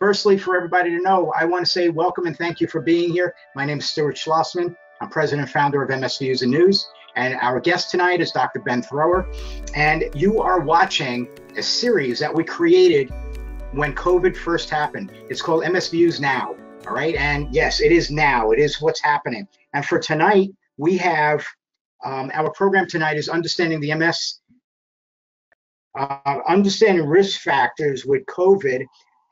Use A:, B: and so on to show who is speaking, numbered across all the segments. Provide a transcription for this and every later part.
A: Firstly, for everybody to know, I want to say welcome and thank you for being here. My name is Stuart Schlossman. I'm president and founder of MS Views and News. And our guest tonight is Dr. Ben Thrower. And you are watching a series that we created when COVID first happened. It's called MS Views Now. All right. And yes, it is now. It is what's happening. And for tonight, we have our program tonight is Understanding the MS, Understanding Risk Factors with COVID.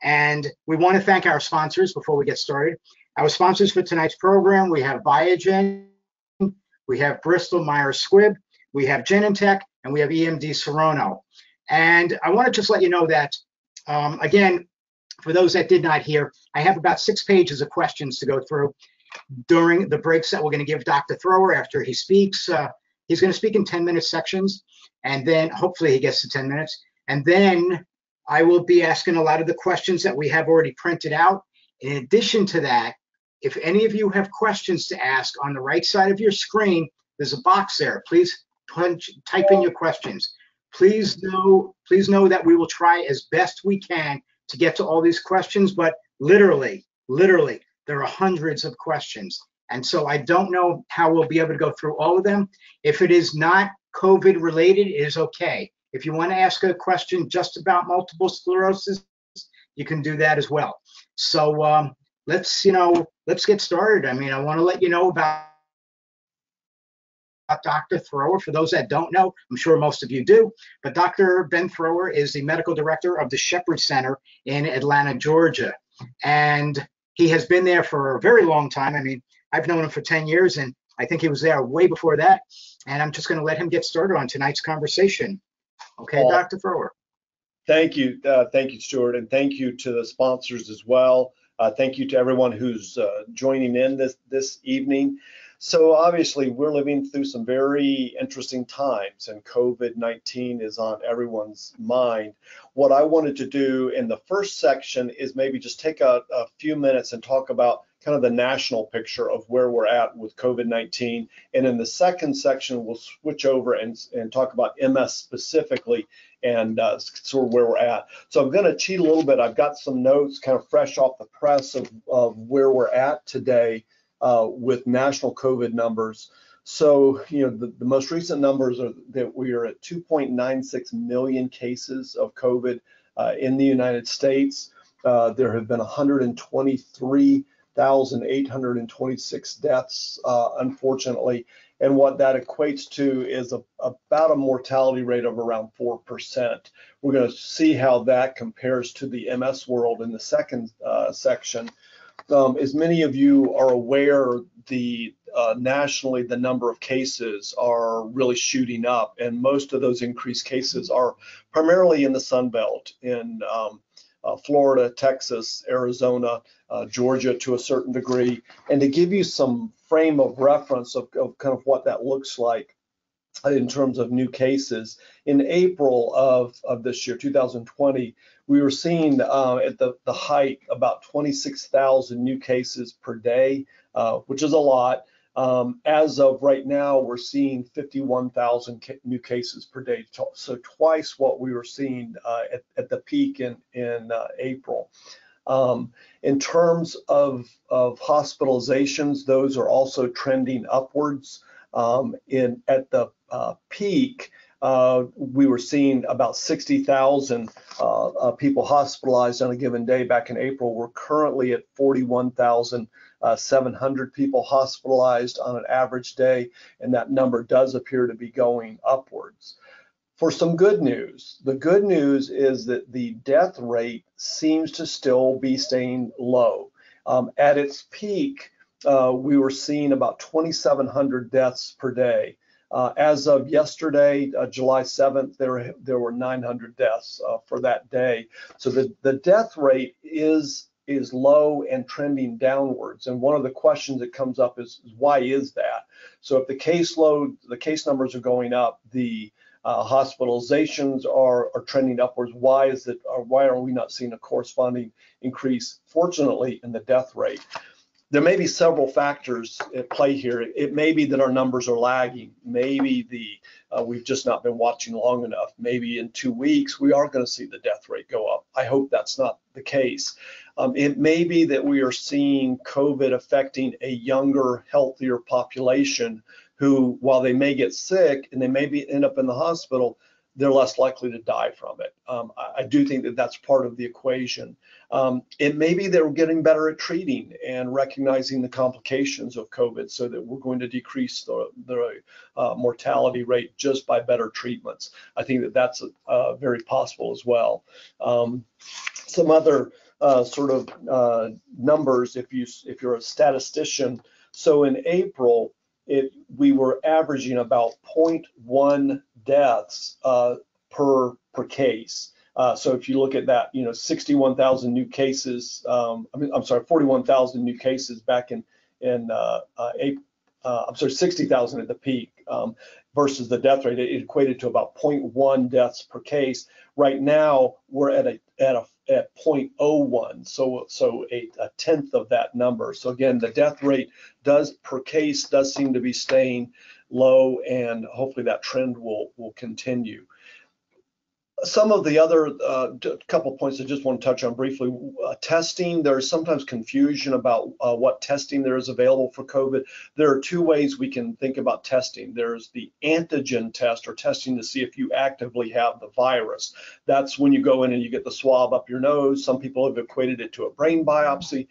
A: And we want to thank our sponsors before we get started. Our sponsors for tonight's program, we have Biogen, we have Bristol Myers Squibb, we have Genentech, and we have EMD Serono. And I want to just let you know that, again, for those that did not hear, I have about 6 pages of questions to go through during the breaks that we're going to give Dr. Thrower after he speaks. He's going to speak in 10-minute sections, and then hopefully he gets to 10 minutes. And then I will be asking a lot of the questions that we have already printed out. In addition to that, if any of you have questions to ask, on the right side of your screen, there's a box there. Please type in your questions. Please know that we will try as best we can to get to all these questions, but literally, there are hundreds of questions. And so I don't know how we'll be able to go through all of them. If it is not COVID related, it is okay. If you want to ask a question just about multiple sclerosis, you can do that as well. So let's get started. I mean, I want to let you know about Dr. Thrower. For those that don't know, I'm sure most of you do, but Dr. Ben Thrower is the medical director of the Shepherd Center in Atlanta, Georgia. And he has been there for a very long time. I mean, I've known him for 10 years, and I think he was there way before that. And I'm just going to let him get started on tonight's conversation. Okay, Dr. Thrower.
B: Thank you, Stuart, and thank you to the sponsors as well. Thank you to everyone who's joining in this evening. So obviously, we're living through some very interesting times, and COVID-19 is on everyone's mind. What I wanted to do in the first section is maybe just take a few minutes and talk about kind of the national picture of where we're at with COVID-19. And in the second section, we'll switch over and talk about MS specifically and sort of where we're at. So I'm going to cheat a little bit. I've got some notes kind of fresh off the press of where we're at today with national COVID numbers. So, the most recent numbers are that we are at 2.96 million cases of COVID in the United States. There have been 123,826 deaths, unfortunately, and what that equates to is about a mortality rate of around 4%. We're going to see how that compares to the MS world in the second section. As many of you are aware, nationally, the number of cases are really shooting up, and most of those increased cases are primarily in the Sun Belt, in Florida, Texas, Arizona, Georgia to a certain degree. And to give you some frame of reference of kind of what that looks like in terms of new cases, in April of this year, 2020, we were seeing at the height about 26,000 new cases per day, which is a lot. As of right now, we're seeing 51,000 new cases per day, so twice what we were seeing at the peak in April. In terms of hospitalizations, those are also trending upwards. At the peak, we were seeing about 60,000 people hospitalized on a given day back in April. We're currently at 41,700 people hospitalized on an average day, and that number does appear to be going upwards. For some good news, the good news is that the death rate seems to still be staying low. At its peak, we were seeing about 2,700 deaths per day. As of yesterday, July 7th, there were 900 deaths for that day. So the death rate is low and trending downwards. And one of the questions that comes up is why is that? So if the case numbers are going up, the hospitalizations are trending upwards. Why is it? Or why are we not seeing a corresponding increase, fortunately, in the death rate? There may be several factors at play here. It may be that our numbers are lagging. Maybe we've just not been watching long enough. Maybe in 2 weeks we are going to see the death rate go up. I hope that's not the case. It may be that we are seeing COVID affecting a younger, healthier population who, while they may get sick and they may end up in the hospital, they're less likely to die from it. I do think that that's part of the equation. It may be that we're getting better at treating and recognizing the complications of COVID so that we're going to decrease the mortality rate just by better treatments. I think that that's very possible as well. Some other sort of numbers, if you're a statistician. So in April, we were averaging about 0.1 deaths per case. So if you look at that, 61,000 new cases. I'm sorry, 41,000 new cases back in April. I'm sorry, 60,000 at the peak versus the death rate. It equated to about 0.1 deaths per case. Right now, we're at 0.01, so a tenth of that number. So again, the death rate per case does seem to be staying low, and hopefully that trend will continue. Some of the other couple points I just want to touch on briefly. Testing, there's sometimes confusion about what testing there is available for COVID. There are two ways we can think about testing. There's the antigen test, or testing to see if you actively have the virus. That's when you go in and you get the swab up your nose. Some people have equated it to a brain biopsy,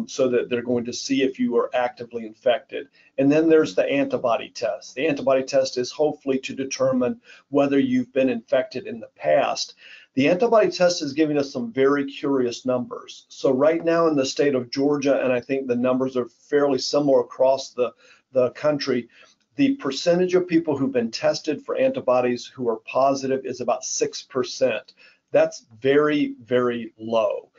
B: so that they're going to see if you are actively infected. And then there's the antibody test. The antibody test is hopefully to determine whether you've been infected in the past. The antibody test is giving us some very curious numbers. So right now in the state of Georgia, and I think the numbers are fairly similar across the country, the percentage of people who've been tested for antibodies who are positive is about 6%. That's very, very low.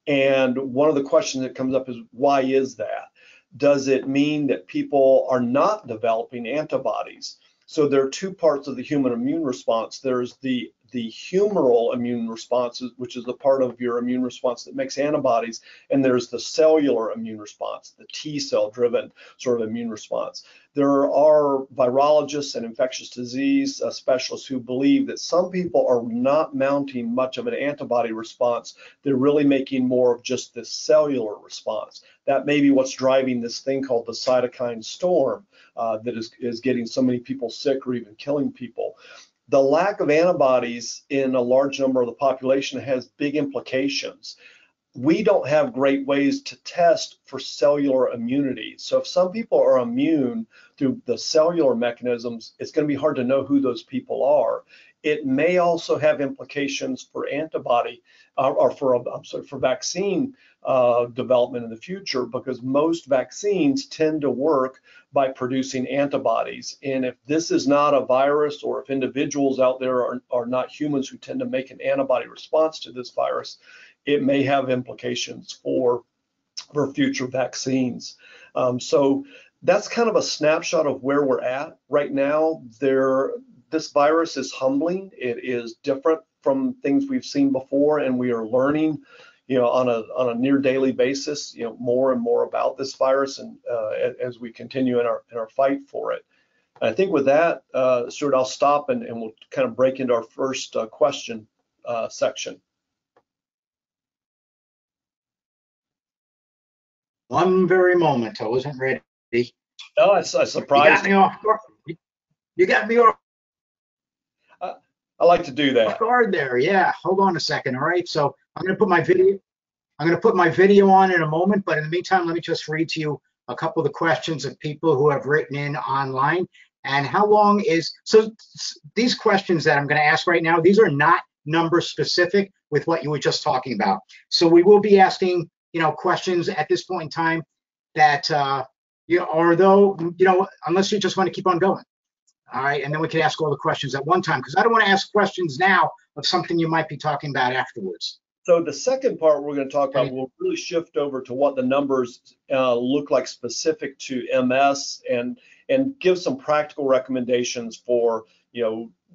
B: And one of the questions that comes up is, why is that? Does it mean that people are not developing antibodies? So there are two parts of the human immune response. There's the humoral immune response, which is the part of your immune response that makes antibodies, and there's the cellular immune response, the T cell driven sort of immune response. There are virologists and infectious disease specialists who believe that some people are not mounting much of an antibody response. They're really making more of just this cellular response. That may be what's driving this thing called the cytokine storm that is getting so many people sick or even killing people. The lack of antibodies in a large number of the population has big implications. We don't have great ways to test for cellular immunity. So if some people are immune through the cellular mechanisms, it's going to be hard to know who those people are. It may also have implications for antibody or for vaccine development in the future, because most vaccines tend to work by producing antibodies. And if this is not a virus, or if individuals out there are not humans who tend to make an antibody response to this virus, it may have implications for future vaccines. So that's kind of a snapshot of where we're at right now. This virus is humbling. It is different from things we've seen before, and we are learning, on a near daily basis, more and more about this virus, and as we continue in our fight for it. And I think with that, Stuart, I'll stop and we'll kind of break into our first question section.
A: One very moment, I wasn't ready.
B: No, I surprised.
A: You got me off guard. You got me off.
B: I like to do that.
A: Off guard there. Yeah. Hold on a second. All right. So I'm going to put my video. I'm going to put my video on in a moment, but in the meantime, let me just read to you a couple of the questions of people who have written in online. And how long is, so these questions that I'm going to ask right now, these are not number specific with what you were just talking about. So we will be asking, questions at this point in time that, unless you just want to keep on going. All right, and then we can ask all the questions at one time, because I don't want to ask questions now of something you might be talking about afterwards.
B: So the second part we're going to talk about, we'll really shift over to what the numbers look like specific to MS, and give some practical recommendations for,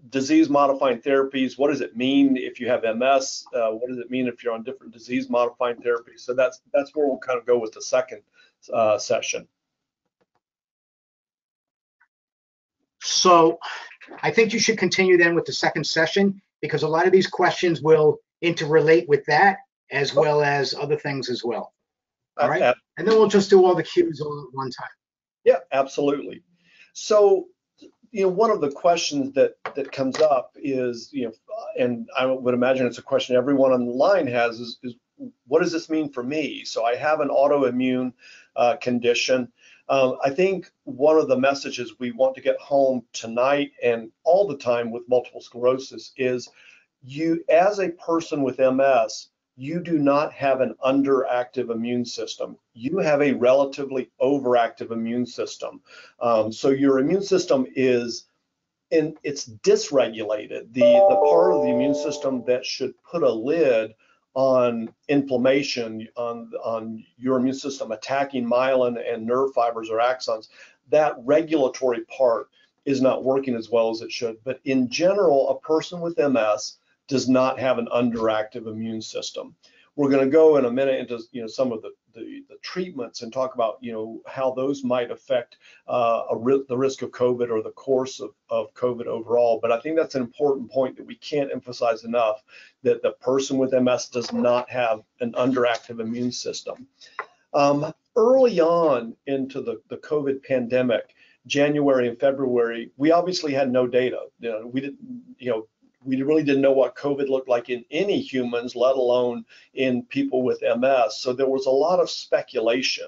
B: disease-modifying therapies. What does it mean if you have MS? What does it mean if you're on different disease-modifying therapies? So that's where we'll kind of go with the second session.
A: So I think you should continue then with the second session, because a lot of these questions will interrelate with that. as well as other things as well. All right. And then we'll just do all the cues all at one time.
B: Yeah, absolutely. So, one of the questions that comes up is, and I would imagine it's a question everyone on the line has is what does this mean for me? So I have an autoimmune condition. I think one of the messages we want to get home tonight and all the time with multiple sclerosis is you, as a person with MS, you do not have an underactive immune system. You have a relatively overactive immune system. So your immune system is, and it's dysregulated. The part of the immune system that should put a lid on inflammation, on your immune system attacking myelin and nerve fibers or axons, that regulatory part is not working as well as it should. But in general, a person with MS does not have an underactive immune system. We're going to go in a minute into some of the treatments and talk about how those might affect the risk of COVID or the course of COVID overall. But I think that's an important point that we can't emphasize enough, that the person with MS does not have an underactive immune system. Early on into the COVID pandemic, January and February, we obviously had no data. We really didn't know what COVID looked like in any humans, let alone in people with MS. So there was a lot of speculation.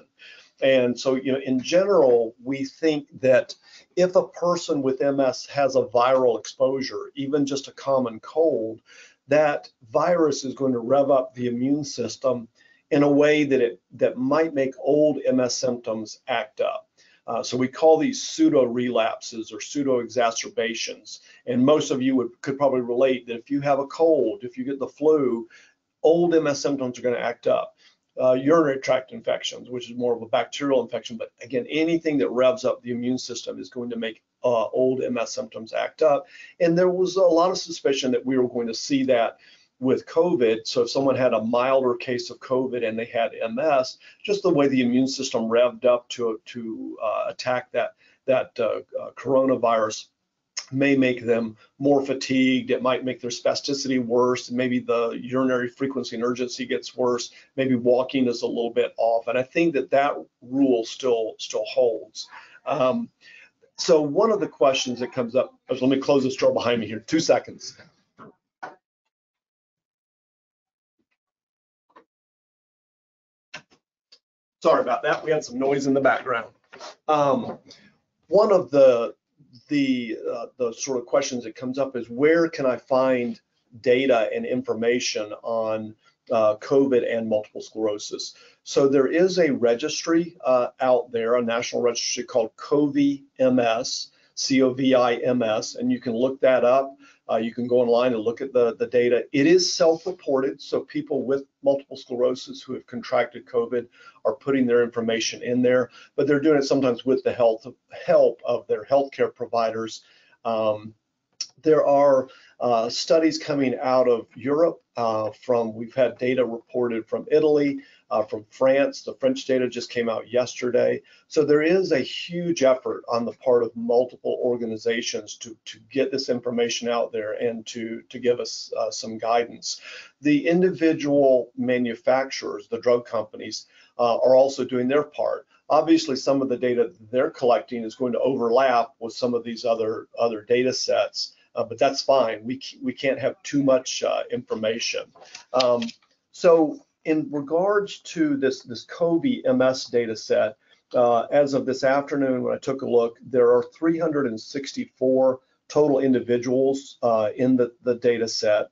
B: And so, in general, we think that if a person with MS has a viral exposure, even just a common cold, that virus is going to rev up the immune system in a way that might make old MS symptoms act up. So we call these pseudo relapses or pseudo exacerbations. And most of you could probably relate that if you have a cold, if you get the flu, old MS symptoms are going to act up. Urinary tract infections, which is more of a bacterial infection, but again, anything that revs up the immune system is going to make old MS symptoms act up. And there was a lot of suspicion that we were going to see that with COVID. So if someone had a milder case of COVID and they had MS, just the way the immune system revved up to attack that coronavirus may make them more fatigued. It might make their spasticity worse. Maybe the urinary frequency and urgency gets worse. Maybe walking is a little bit off. And I think that rule still holds. So one of the questions that comes up, let me close this door behind me here, 2 seconds. Sorry about that. We had some noise in the background. One of the sort of questions that comes up is, where can I find data and information on COVID and multiple sclerosis? So there is a registry out there, a national registry called COVID-MS, COVID-MS, and you can look that up. You can go online and look at the data. It is self-reported, so people with multiple sclerosis who have contracted COVID are putting their information in there, but they're doing it sometimes with the help of their healthcare providers. There are studies coming out of Europe. We've had data reported from Italy, from France. The French data just came out yesterday. So there is a huge effort on the part of multiple organizations to get this information out there and to give us some guidance. The individual manufacturers, the drug companies, are also doing their part. Obviously, some of the data they're collecting is going to overlap with some of these other data sets. But that's fine. We can't have too much information. So in regards to this COVID-MS data set, as of this afternoon, when I took a look, there are 364 total individuals in the data set.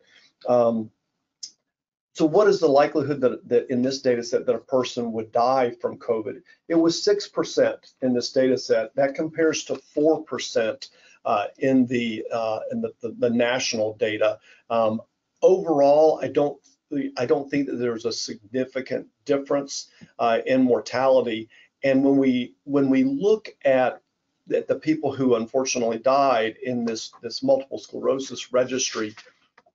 B: So what is the likelihood that in this data set that a person would die from COVID? It was 6% in this data set. That compares to 4% in the national data. Overall, I don't think that there's a significant difference in mortality. And when we look at the people who unfortunately died in this multiple sclerosis registry,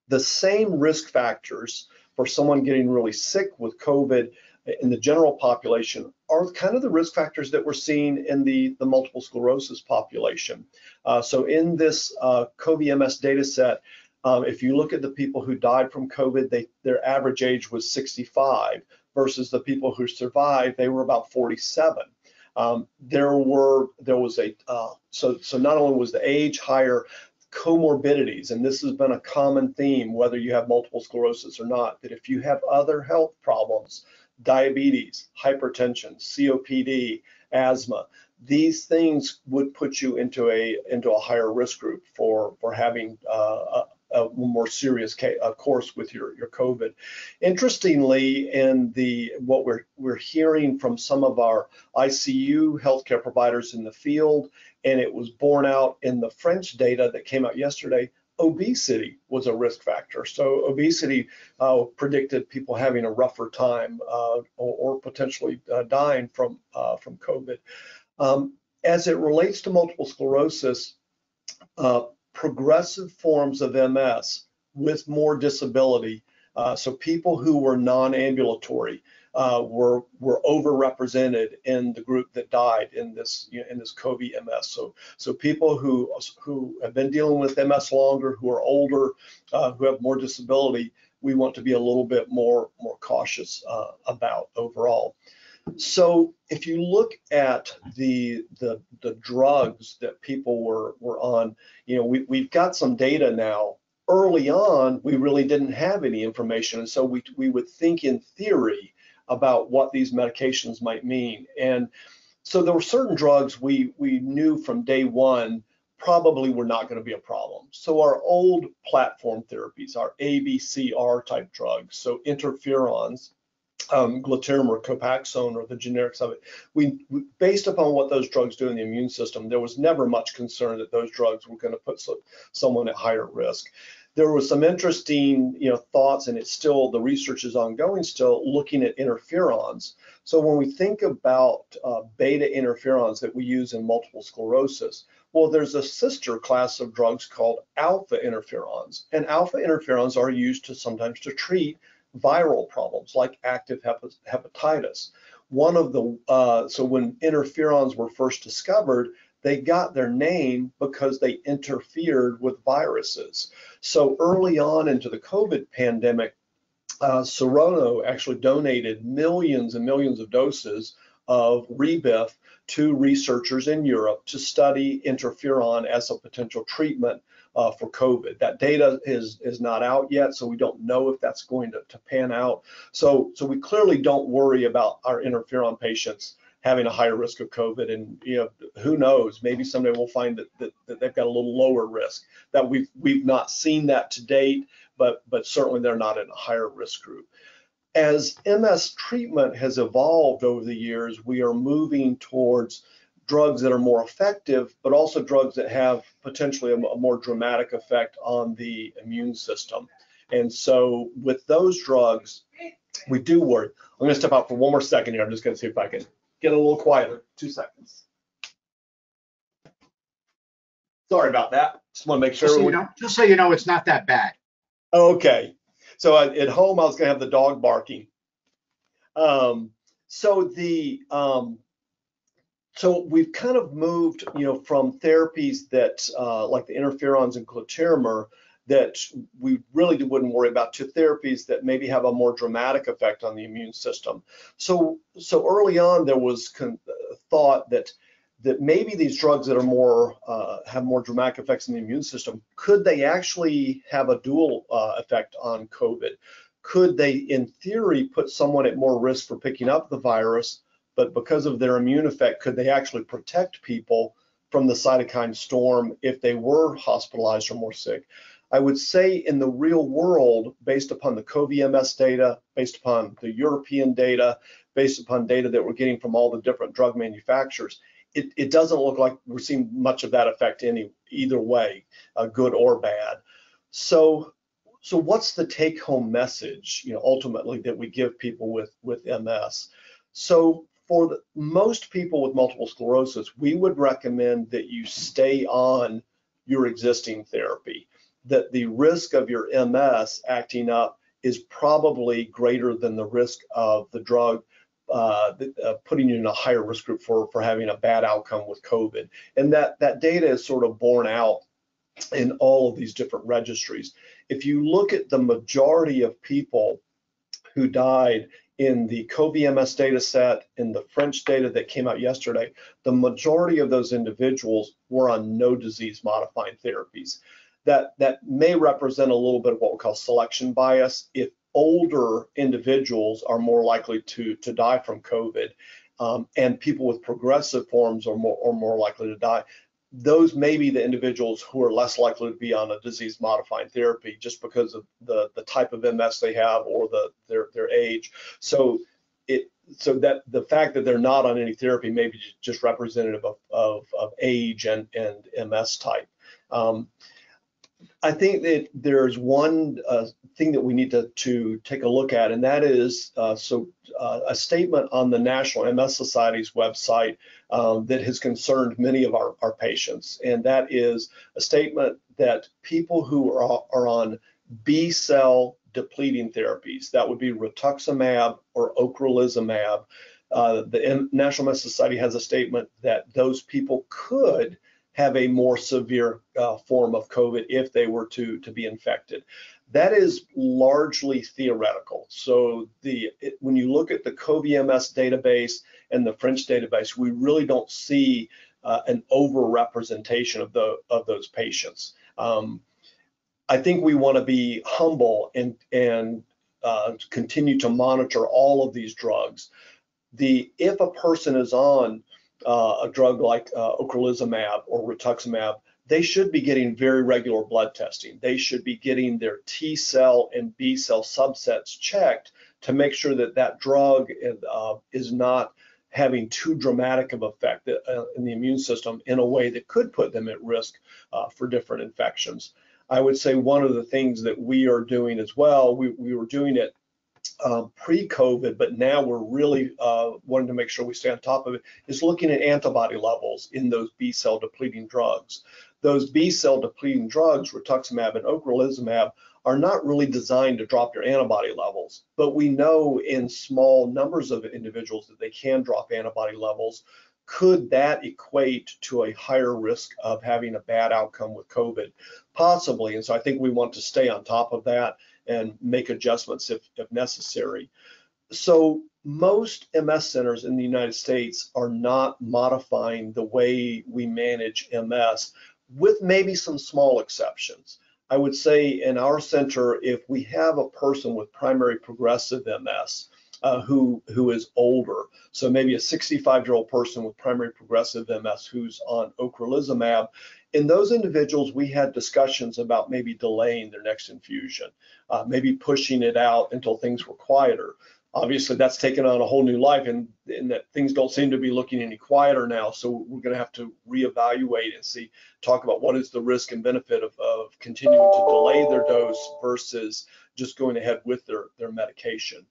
B: the same risk factors for someone getting really sick with COVID in the general population are kind of the risk factors that we're seeing in the multiple sclerosis population. So in this COVID-MS data set, If you look at the people who died from COVID, their average age was 65 versus the people who survived, they were about 47. So not only was the age higher, comorbidities, and this has been a common theme, whether you have multiple sclerosis or not, that if you have other health problems, diabetes, hypertension, COPD, asthma, these things would put you into a higher risk group for having a more serious course with your COVID. Interestingly, in what we're hearing from some of our ICU healthcare providers in the field, and it was borne out in the French data that came out yesterday, obesity was a risk factor. So obesity predicted people having a rougher time or potentially dying from COVID. As it relates to multiple sclerosis, progressive forms of MS with more disability, so people who were non-ambulatory were overrepresented in the group that died in this COVID MS. So people who have been dealing with MS longer, who are older, who have more disability, we want to be a little bit more cautious about overall. So if you look at the drugs that people were on, we've got some data now. Early on, we really didn't have any information, and so we would think in theory about what these medications might mean. And so there were certain drugs we knew from day one probably were not going to be a problem. So our old platform therapies, our ABCR type drugs, so interferons, glutarin or Copaxone or the generics of it, we based upon what those drugs do in the immune system, there was never much concern that those drugs were going to put someone at higher risk. There was some interesting thoughts, and it's still, the research is ongoing still, looking at interferons. So when we think about beta interferons that we use in multiple sclerosis, well, there's a sister class of drugs called alpha interferons, and alpha interferons are used sometimes to treat viral problems like active hepatitis. So when interferons were first discovered, they got their name because they interfered with viruses. So early on into the COVID pandemic, Serono actually donated millions and millions of doses of Rebif to researchers in Europe to study interferon as a potential treatment for COVID. That data is not out yet, so we don't know if that's going to pan out. So we clearly don't worry about our interferon patients having a higher risk of COVID, and who knows, maybe someday we'll find that they've got a little lower risk. That we've not seen that to date, but certainly they're not in a higher risk group. As MS treatment has evolved over the years, we are moving towards drugs that are more effective, but also drugs that have potentially a more dramatic effect on the immune system. And so with those drugs, we do worry. I'm going to step out for one more second here. I'm just going to see if I can get a little quieter. 2 seconds. Sorry about that. Just want to make sure.
A: Just so you know, it's not that bad.
B: Okay. So at home, I was going to have the dog barking. So we've kind of moved, from therapies that like the interferons and glutarin that we really wouldn't worry about, to therapies that maybe have a more dramatic effect on the immune system. So early on, there was thought that maybe these drugs that are have more dramatic effects in the immune system, could they actually have a dual effect on COVID? Could they, in theory, put someone at more risk for picking up the virus, but because of their immune effect, could they actually protect people from the cytokine storm if they were hospitalized or more sick? I would say in the real world, based upon the COVID-MS data, based upon the European data, based upon data that we're getting from all the different drug manufacturers, it doesn't look like we're seeing much of that effect either way, good or bad. So what's the take-home message, ultimately, that we give people with MS? So for most people with multiple sclerosis, we would recommend that you stay on your existing therapy, that the risk of your MS acting up is probably greater than the risk of the drug putting you in a higher risk group for having a bad outcome with COVID. And that data is sort of borne out in all of these different registries. If you look at the majority of people who died in the COVID-MS data set, in the French data that came out yesterday, the majority of those individuals were on no disease modifying therapies. That may represent a little bit of what we call selection bias. If older individuals are more likely to die from COVID, and people with progressive forms are more likely to die, those may be the individuals who are less likely to be on a disease modifying therapy just because of the type of MS they have or their age. So that the fact that they're not on any therapy may be just representative of age and MS type. I think that there's one thing that we need to take a look at, and that is a statement on the National MS Society's website that has concerned many of our patients, and that is a statement that people who are on B-cell depleting therapies, that would be rituximab or ocrelizumab, the National MS Society has a statement that those people could have a more severe form of COVID if they were to be infected. That is largely theoretical. So when you look at the COVID-MS database and the French database, we really don't see an overrepresentation of those patients. I think we want to be humble and continue to monitor all of these drugs. If a person is on a drug like ocrelizumab or rituximab, they should be getting very regular blood testing. They should be getting their T cell and B cell subsets checked to make sure that that drug is not having too dramatic of effect in the immune system in a way that could put them at risk for different infections. I would say one of the things that we are doing as well, we were doing it pre-COVID, but now we're really wanting to make sure we stay on top of it, is looking at antibody levels in those B-cell depleting drugs. Those B-cell depleting drugs, rituximab and ocrelizumab, are not really designed to drop your antibody levels, but we know in small numbers of individuals that they can drop antibody levels. Could that equate to a higher risk of having a bad outcome with COVID? Possibly, and so I think we want to stay on top of that and make adjustments if necessary. So most MS centers in the United States are not modifying the way we manage MS, with maybe some small exceptions. I would say in our center, if we have a person with primary progressive MS who is older, so maybe a 65-year-old person with primary progressive MS who's on ocrelizumab, in those individuals, we had discussions about maybe delaying their next infusion, maybe pushing it out until things were quieter. Obviously, that's taken on a whole new life, and that things don't seem to be looking any quieter now. So we're going to have to reevaluate and talk about what is the risk and benefit of continuing to delay their dose versus just going ahead with their medication.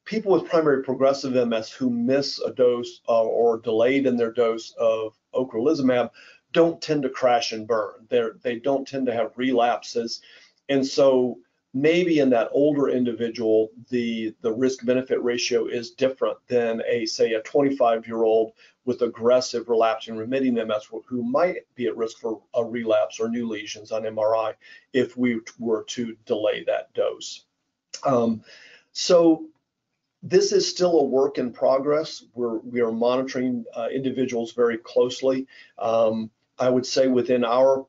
B: People with primary progressive MS who miss a dose or delayed in their dose of ocrelizumab don't tend to crash and burn. They don't tend to have relapses. And so maybe in that older individual, the risk-benefit ratio is different than say a 25-year-old with aggressive relapsing remitting MS who might be at risk for a relapse or new lesions on MRI if we were to delay that dose. So this is still a work in progress. We are monitoring individuals very closely. I would say within our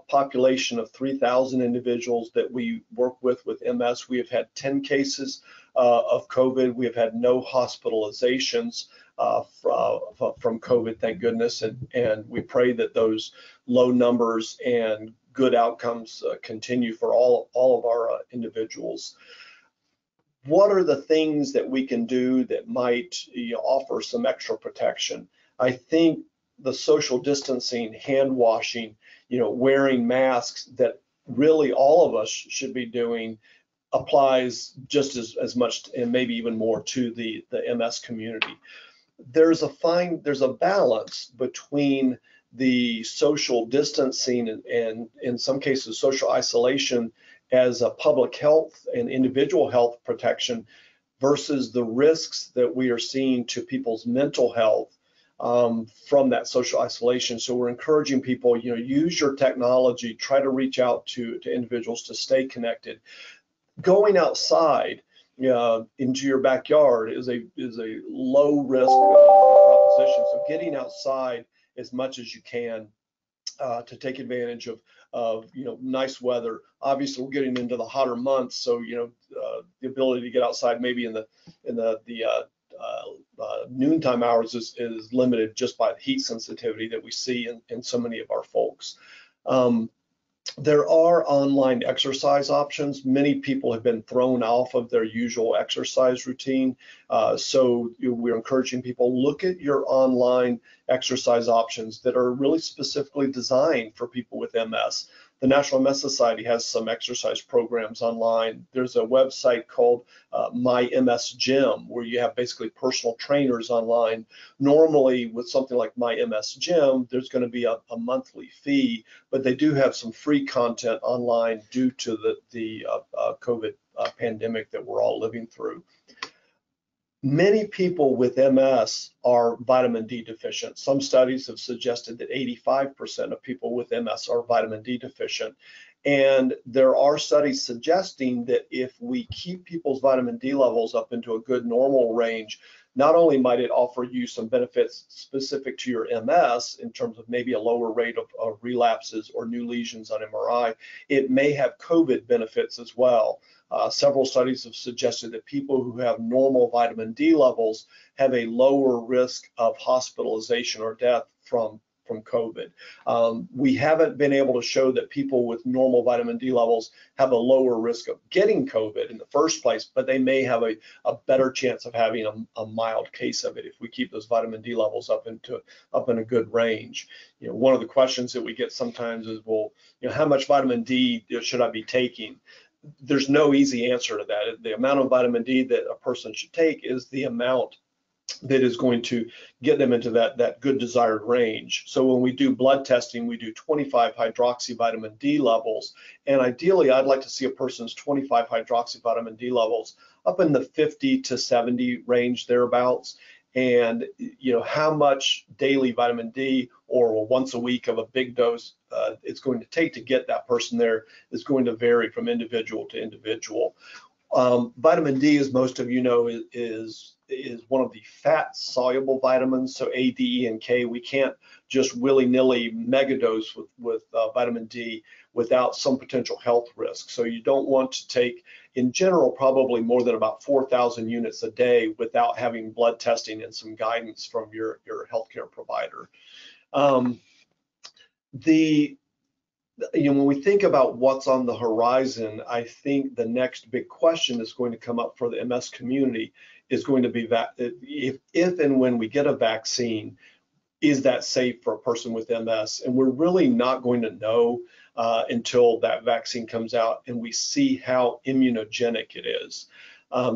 B: population of 3,000 individuals that we work with MS, we have had 10 cases of COVID. We have had no hospitalizations from COVID, thank goodness, and we pray that those low numbers and good outcomes continue for all of our individuals. What are the things that we can do that might offer some extra protection? I think the social distancing, hand washing, wearing masks that really all of us should be doing applies just as much and maybe even more to the MS community. There's a balance between the social distancing and in some cases social isolation as a public health and individual health protection versus the risks that we are seeing to people's mental health from that social isolation. So we're encouraging people, use your technology, try to reach out to individuals to stay connected. Going outside into your backyard is a low risk proposition. So getting outside as much as you can to take advantage of nice weather. Obviously, we're getting into the hotter months, so the ability to get outside maybe in the noontime hours is limited just by the heat sensitivity that we see in so many of our folks. There are online exercise options. Many people have been thrown off of their usual exercise routine. So we're encouraging people, look at your online exercise options that are really specifically designed for people with MS. The National MS Society has some exercise programs online. There's a website called My MS Gym, where you have basically personal trainers online. Normally, with something like My MS Gym, there's going to be a monthly fee, but they do have some free content online due to the COVID pandemic that we're all living through. Many people with MS are vitamin D deficient. Some studies have suggested that 85% of people with MS are vitamin D deficient. And there are studies suggesting that if we keep people's vitamin D levels up into a good normal range, not only might it offer you some benefits specific to your MS in terms of maybe a lower rate of relapses or new lesions on MRI, it may have COVID benefits as well. Several studies have suggested that people who have normal vitamin D levels have a lower risk of hospitalization or death from COVID. We haven't been able to show that people with normal vitamin D levels have a lower risk of getting COVID in the first place, but they may have a better chance of having a mild case of it if we keep those vitamin D levels up in a good range. One of the questions that we get sometimes is, well, how much vitamin D should I be taking? There's no easy answer to that. The amount of vitamin D that a person should take is the amount that is going to get them into that good desired range. So when we do blood testing, we do 25 hydroxyvitamin D levels, and ideally I'd like to see a person's 25 hydroxyvitamin D levels up in the 50 to 70 range thereabouts. And how much daily vitamin D or once a week of a big dose it's going to take to get that person there is going to vary from individual to individual. Vitamin D, as most of you know, is one of the fat-soluble vitamins, so A, D, E, and K. We can't just willy-nilly megadose with vitamin D without some potential health risk. So you don't want to take, in general, probably more than about 4,000 units a day without having blood testing and some guidance from your healthcare provider. When we think about what's on the horizon, I think the next big question that's going to come up for the MS community is going to be if and when we get a vaccine, is that safe for a person with MS? And we're really not going to know until that vaccine comes out and we see how immunogenic it is.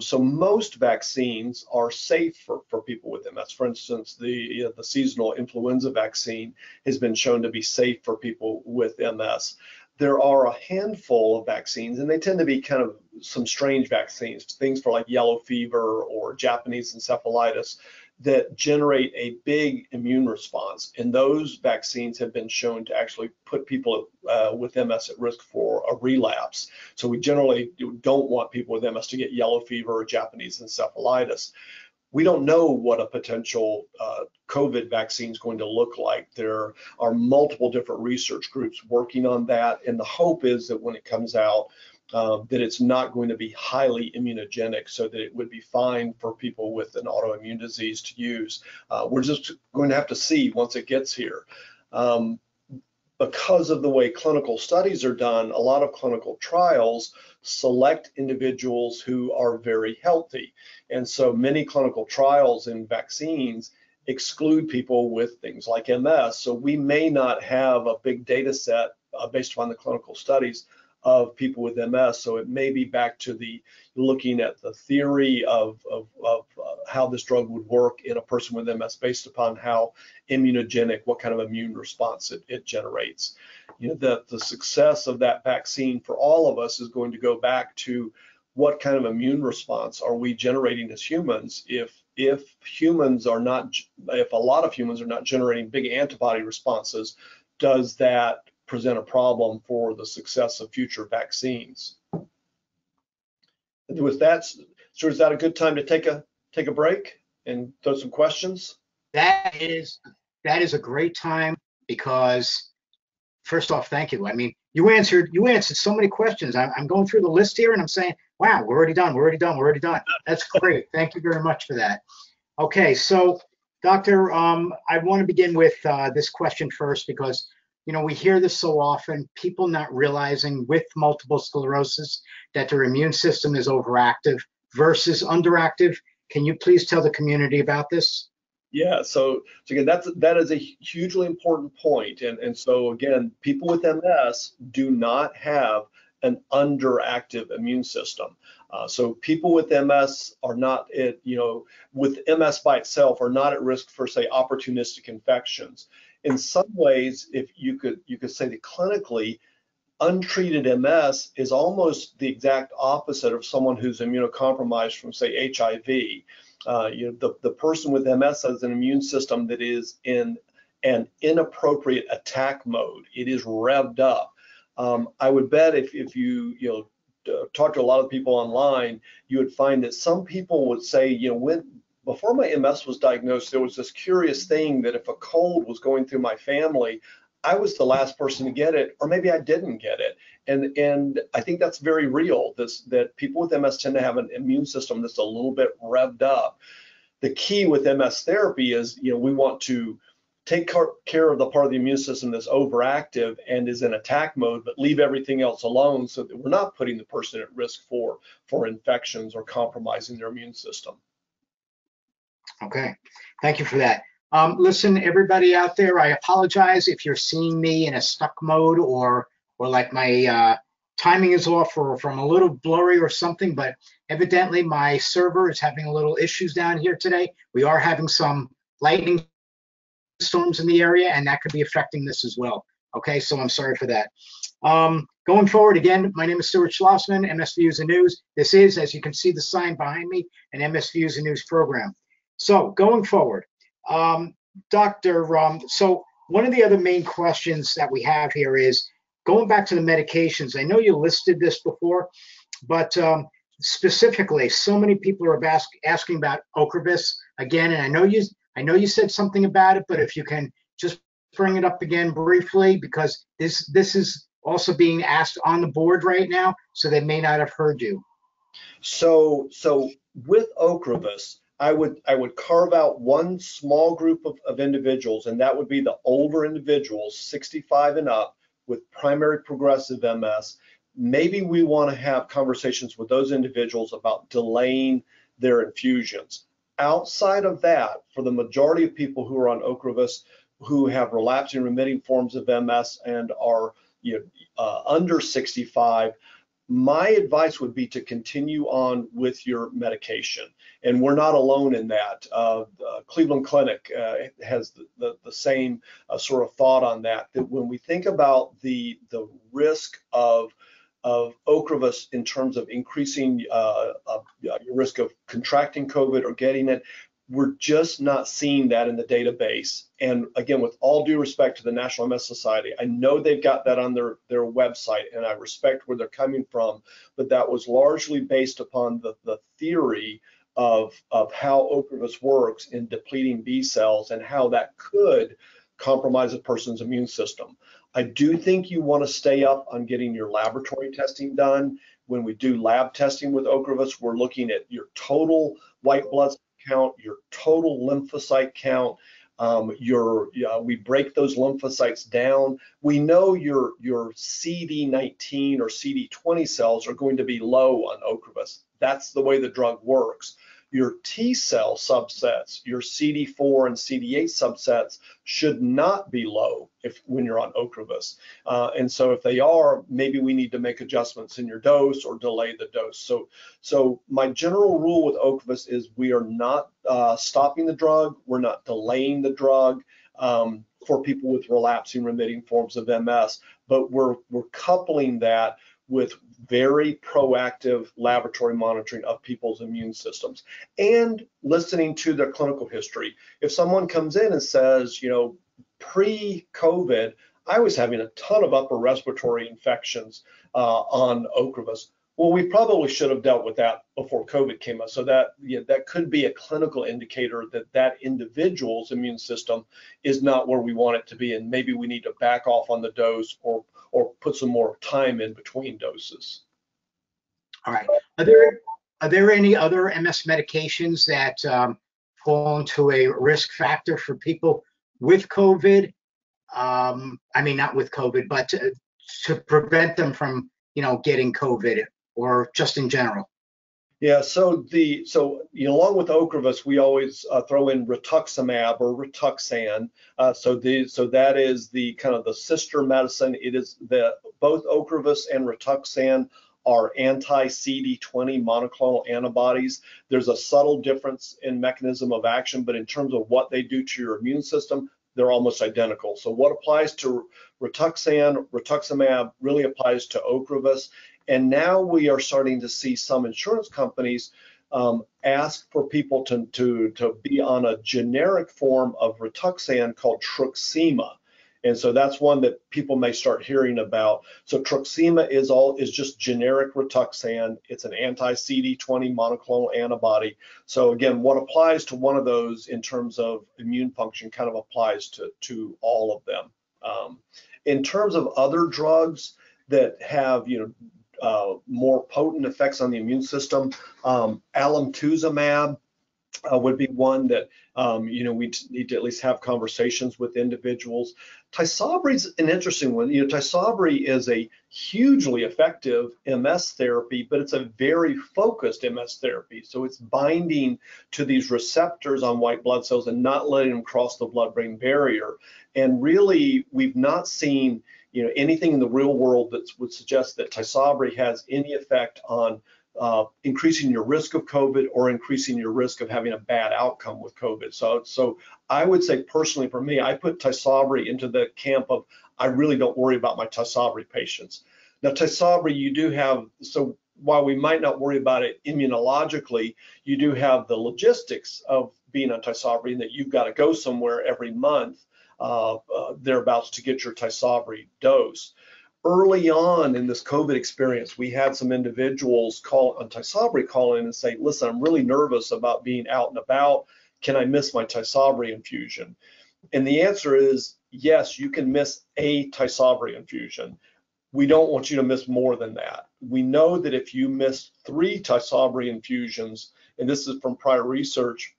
B: So most vaccines are safe for people with MS. For instance, the seasonal influenza vaccine has been shown to be safe for people with MS. There are a handful of vaccines, and they tend to be kind of some strange vaccines, things for like yellow fever or Japanese encephalitis, that generate a big immune response. And those vaccines have been shown to actually put people with MS at risk for a relapse. So we generally don't want people with MS to get yellow fever or Japanese encephalitis. We don't know what a potential COVID vaccine is going to look like. There are multiple different research groups working on that. And the hope is that when it comes out, that it's not going to be highly immunogenic, so that it would be fine for people with an autoimmune disease to use. We're just going to have to see once it gets here. Because of the way clinical studies are done, a lot of clinical trials select individuals who are very healthy. And so many clinical trials in vaccines exclude people with things like MS. So we may not have a big data set based upon the clinical studies of people with MS. So it may be back to looking at the theory of how this drug would work in a person with MS based upon how immunogenic, what kind of immune response it generates. The success of that vaccine for all of us is going to go back to what kind of immune response are we generating as humans if if a lot of humans are not generating big antibody responses, does that present a problem for the success of future vaccines? And with that, so is that a good time to take a break and throw some questions?
A: That is a great time because first off, thank you. I mean, you answered so many questions. I'm going through the list here and I'm saying, wow, we're already done. That's great. Thank you very much for that. Okay, so Doctor, I want to begin with this question first because we hear this so often, people not realizing with multiple sclerosis that their immune system is overactive versus underactive. Can you please tell the community about this?
B: Yeah, so again, that is a hugely important point. And so again, people with MS do not have an underactive immune system. So people with MS are not with MS by itself are not at risk for, say, opportunistic infections. In some ways, if you could say that clinically, untreated MS is almost the exact opposite of someone who's immunocompromised from, say, HIV. The person with MS has an immune system that is in an inappropriate attack mode. It is revved up. I would bet if you talk to a lot of people online, you would find that some people would say, before my MS was diagnosed, there was this curious thing that if a cold was going through my family, I was the last person to get it, or maybe I didn't get it. And I think that's very real, that people with MS tend to have an immune system that's a little bit revved up. The key with MS therapy is, we want to take care of the part of the immune system that's overactive and is in attack mode, but leave everything else alone so that we're not putting the person at risk for infections or compromising their immune system.
A: Okay, thank you for that. Listen, everybody out there, I apologize if you're seeing me in a stuck mode or like my timing is off or if I'm a little blurry or something, but evidently my server is having a little issues down here today. We are having some lightning storms in the area and that could be affecting this as well. Okay, so I'm sorry for that. Going forward, again, my name is Stuart Schlossman, MS Views and News. This is, as you can see the sign behind me, an MS Views and News program. So going forward, Doctor, so one of the other main questions that we have here is going back to the medications. I know you listed this before, but specifically, so many people are asking about Ocrevus again, and I know you said something about it, but if you can just bring it up again briefly, because this is also being asked on the board right now, so they may not have heard you.
B: So with Ocrevus, I would carve out one small group of individuals, and that would be the older individuals, 65 and up, with primary progressive MS. Maybe we want to have conversations with those individuals about delaying their infusions. Outside of that, for the majority of people who are on Ocrevus who have relapsing remitting forms of MS and are under 65, my advice would be to continue on with your medication. And we're not alone in that. Cleveland Clinic has the same sort of thought on that when we think about the risk of Ocrevus in terms of increasing your risk of contracting COVID or getting it, we're just not seeing that in the database. And again, with all due respect to the National MS Society, I know they've got that on their website, and I respect where they're coming from, but that was largely based upon the theory of how Ocrevus works in depleting B cells and how that could compromise a person's immune system. I do think you want to stay up on getting your laboratory testing done. When we do lab testing with Ocrevus, we're looking at your total white blood cell count, your total lymphocyte count. We break those lymphocytes down. We know your CD19 or CD20 cells are going to be low on Ocrevus. That's the way the drug works. Your T cell subsets, your CD4 and CD8 subsets should not be low when you're on Ocrevus. And so if they are, maybe we need to make adjustments in your dose or delay the dose. So my general rule with Ocrevus is we are not stopping the drug, we're not delaying the drug for people with relapsing remitting forms of MS, but we're coupling that with very proactive laboratory monitoring of people's immune systems and listening to their clinical history. If someone comes in and says, pre-COVID, I was having a ton of upper respiratory infections on Ocrevus. Well, we probably should have dealt with that before COVID came up. So that could be a clinical indicator that that individual's immune system is not where we want it to be, and maybe we need to back off on the dose or put some more time in between doses.
A: All right. Are there any other MS medications that fall into a risk factor for people with COVID? I mean, not with COVID, but to prevent them from, getting COVID, or just in general?
B: Yeah, so along with Ocrevus, we always throw in rituximab or Rituxan. So that is the kind of the sister medicine. It is both Ocrevus and Rituxan are anti-CD20 monoclonal antibodies. There's a subtle difference in mechanism of action, but in terms of what they do to your immune system, they're almost identical. So what applies to rituximab really applies to Ocrevus. And now we are starting to see some insurance companies ask for people to be on a generic form of Rituxan called Truxima. And so that's one that people may start hearing about. So Truxima is just generic Rituxan. It's an anti-CD20 monoclonal antibody. So again, what applies to one of those in terms of immune function kind of applies to all of them. In terms of other drugs that have more potent effects on the immune system, alemtuzumab would be one that we need to at least have conversations with individuals. Tysabri is an interesting one. Tysabri is a hugely effective MS therapy, but it's a very focused MS therapy. So it's binding to these receptors on white blood cells and not letting them cross the blood-brain barrier. And really, we've not seen anything in the real world that would suggest that Tysabri has any effect on increasing your risk of COVID or increasing your risk of having a bad outcome with COVID. So I would say personally for me, I put Tysabri into the camp of I really don't worry about my Tysabri patients. Now Tysabri, you do have, so while we might not worry about it immunologically, you do have the logistics of being on Tysabri and that you've got to go somewhere every month thereabouts to get your Tysabri dose. Early on in this COVID experience, we had some individuals call on Tysabri call in and say, listen, I'm really nervous about being out and about. Can I miss my Tysabri infusion? And the answer is yes, you can miss a Tysabri infusion. We don't want you to miss more than that. We know that if you miss 3 Tysabri infusions, and this is from prior research,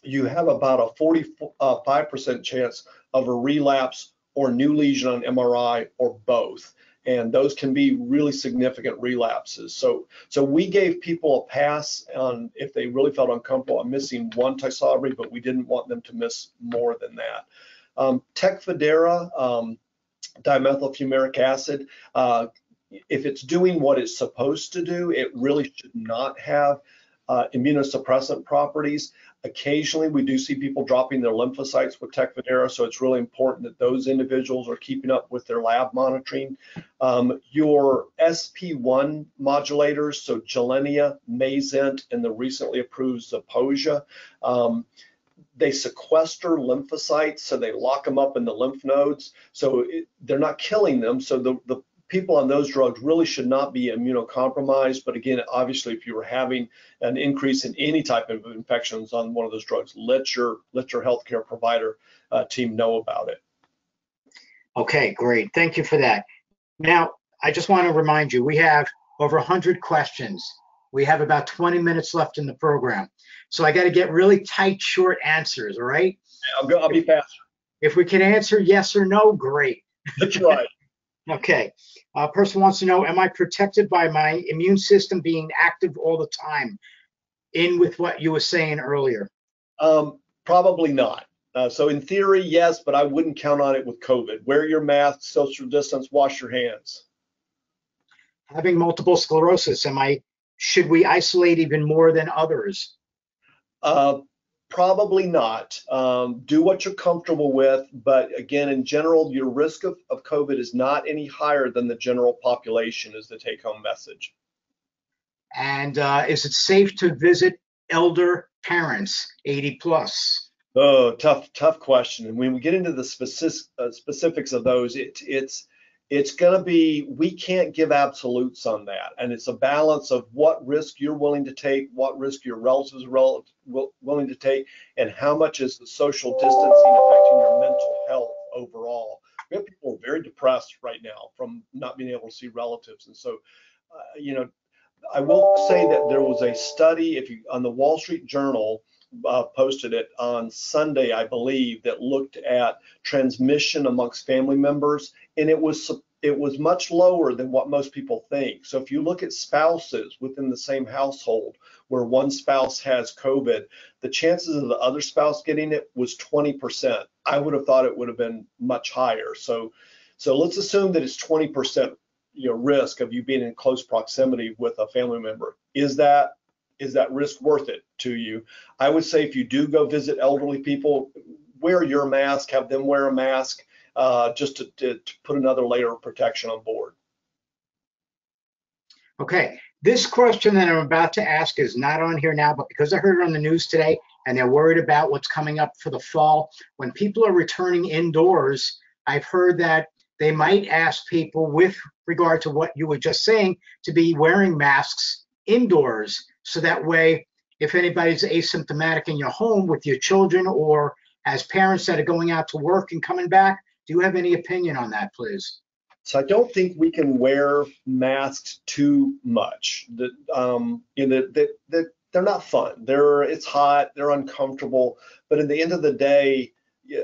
B: you have about a 45% chance of a relapse or new lesion on MRI or both. And those can be really significant relapses. So we gave people a pass on if they really felt uncomfortable on missing 1 Tysabri, but we didn't want them to miss more than that. Tecfidera, dimethylfumaric acid, if it's doing what it's supposed to do, it really should not have immunosuppressant properties. Occasionally, we do see people dropping their lymphocytes with Tecfidera, so it's really important that those individuals are keeping up with their lab monitoring. Your SP1 modulators, so Gilenya, Mayzent, and the recently approved Zeposia, they sequester lymphocytes, so they lock them up in the lymph nodes. So they're not killing them, so the people on those drugs really should not be immunocompromised. But again, obviously, if you were having an increase in any type of infections on one of those drugs, let your healthcare provider team know about it.
A: Okay, great. Thank you for that. Now, I just want to remind you, we have over 100 questions. We have about 20 minutes left in the program. So I got to get really tight, short answers, all right?
B: I'll be faster.
A: If we can answer yes or no, great.
B: That's right.
A: Okay. A person wants to know, am I protected by my immune system being active all the time? In with what you were saying earlier.
B: Probably not. So in theory, yes, but I wouldn't count on it with COVID. Wear your mask, social distance, wash your hands.
A: Having multiple sclerosis, should we isolate even more than others?
B: Probably not. Do what you're comfortable with, but again, in general, your risk of COVID is not any higher than the general population, is the take-home message.
A: And is it safe to visit elder parents, 80 plus?
B: Oh, tough question. And when we get into the specifics of those, it's going to be, we can't give absolutes on that. And it's a balance of what risk you're willing to take, what risk your relatives are willing to take, and how much is the social distancing affecting your mental health overall. We have people very depressed right now from not being able to see relatives. And so, I will say that there was a study, on the Wall Street Journal, posted it on Sunday, I believe, that looked at transmission amongst family members, and it was much lower than what most people think. So if you look at spouses within the same household where one spouse has COVID, the chances of the other spouse getting it was 20%. I would have thought it would have been much higher. So let's assume that it's 20% risk of you being in close proximity with a family member. Is that risk worth it to you? I would say if you do go visit elderly people, wear your mask, have them wear a mask, just to put another layer of protection on board.
A: Okay, this question that I'm about to ask is not on here now, but because I heard it on the news today and they're worried about what's coming up for the fall, when people are returning indoors, I've heard that they might ask people, with regard to what you were just saying, to be wearing masks indoors. So that way, if anybody's asymptomatic in your home with your children or as parents that are going out to work and coming back, do you have any opinion on that, please?
B: So I don't think we can wear masks too much. They're not fun. It's hot, they're uncomfortable, but at the end of the day,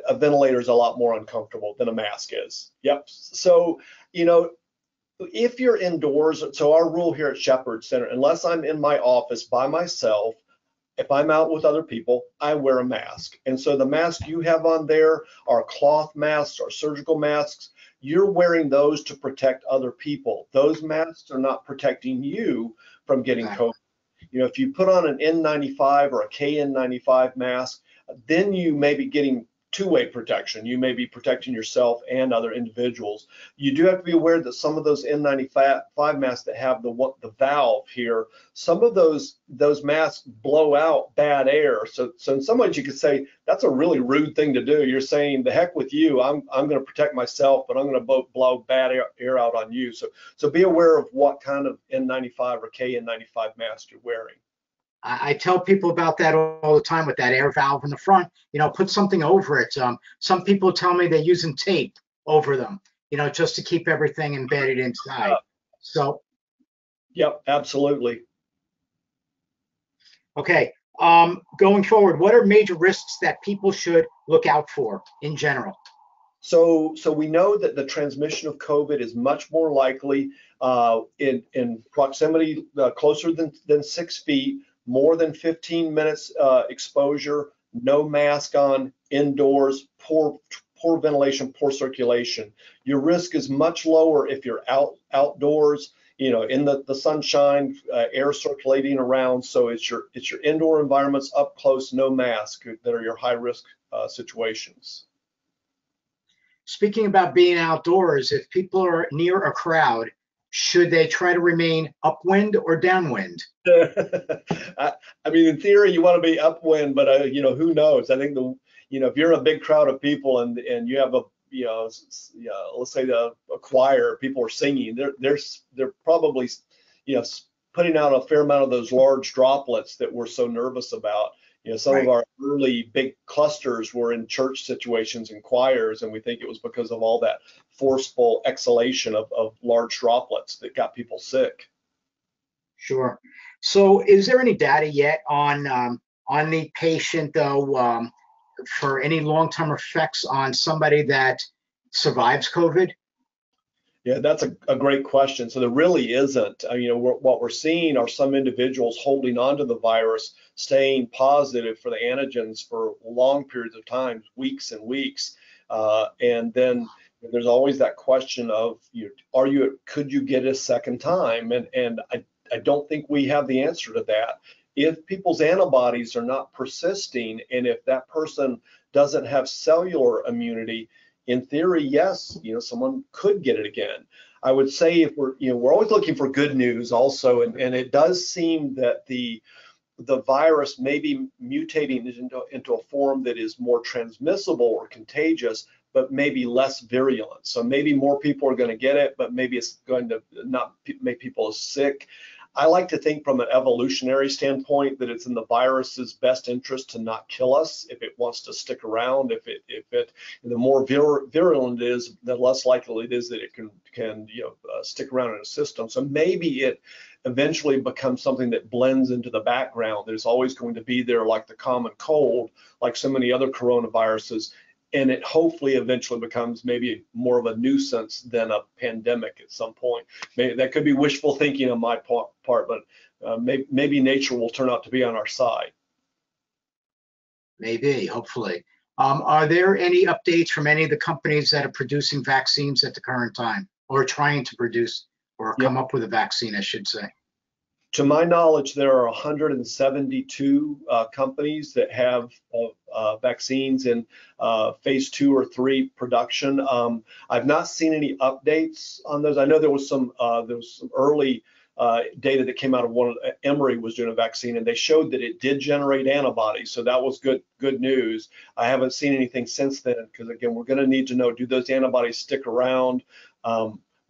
B: a ventilator is a lot more uncomfortable than a mask is. Yep. So, if you're indoors, so our rule here at Shepherd Center, unless I'm in my office by myself, if I'm out with other people, I wear a mask. And so the masks you have on there are cloth masks or surgical masks. You're wearing those to protect other people. Those masks are not protecting you from getting COVID. If you put on an N95 or a KN95 mask, then you may be getting two-way protection. You may be protecting yourself and other individuals. You do have to be aware that some of those N95 masks that have the valve here, some of those masks blow out bad air. So in some ways you could say that's a really rude thing to do. You're saying, the heck with you, I'm going to protect myself, but I'm going to blow bad air out on you. So be aware of what kind of N95 or KN95 mask you're wearing.
A: I tell people about that all the time with that air valve in the front. Put something over it. Some people tell me they're using tape over them, just to keep everything embedded inside. So,
B: yep, absolutely.
A: Okay, going forward, what are major risks that people should look out for in general?
B: So we know that the transmission of COVID is much more likely in proximity closer than 6 feet. More than 15 minutes exposure, no mask on, indoors, poor ventilation, poor circulation. Your risk is much lower if you're outdoors, in the sunshine, air circulating around. So it's your indoor environments up close, no mask, that are your high risk situations.
A: Speaking about being outdoors, if people are near a crowd, should they try to remain upwind or downwind?
B: I mean, in theory, you want to be upwind, but who knows? I think if you're in a big crowd of people and you have let's say a choir, people are singing, they're probably putting out a fair amount of those large droplets that we're so nervous about. Some
A: Right.
B: of our early big clusters were in church situations and choirs, and we think it was because of all that forceful exhalation of large droplets that got people sick.
A: Sure. So is there any data yet on the patient, though, for any long-term effects on somebody that survives COVID?
B: Yeah, that's a great question. So there really isn't. What we're seeing are some individuals holding on to the virus, staying positive for the antigens for long periods of time, weeks and weeks. And then there's always that question of, could you get a second time? And I don't think we have the answer to that. If people's antibodies are not persisting, and if that person doesn't have cellular immunity, in theory, yes, someone could get it again. I would say if we're always looking for good news also, and it does seem that the virus may be mutating into a form that is more transmissible or contagious, but maybe less virulent. So maybe more people are going to get it, but maybe it's going to not make people as sick. I like to think from an evolutionary standpoint that it's in the virus's best interest to not kill us if it wants to stick around. The more virulent it is, the less likely it is that it can stick around in a system. So maybe it eventually becomes something that blends into the background. There's always going to be there, like the common cold, like so many other coronaviruses, and it hopefully eventually becomes maybe more of a nuisance than a pandemic at some point. Maybe that could be wishful thinking on my part, but maybe nature will turn out to be on our side.
A: Maybe, hopefully. Are there any updates from any of the companies that are producing vaccines at the current time, or trying to produce or come up with a vaccine, I should say?
B: To my knowledge, there are 172 companies that have vaccines in phase 2 or 3 production. I've not seen any updates on those. I know there was some early data that came out of Emory was doing a vaccine, and they showed that it did generate antibodies. So that was good news. I haven't seen anything since then, because again, we're going to need to know, do those antibodies stick around?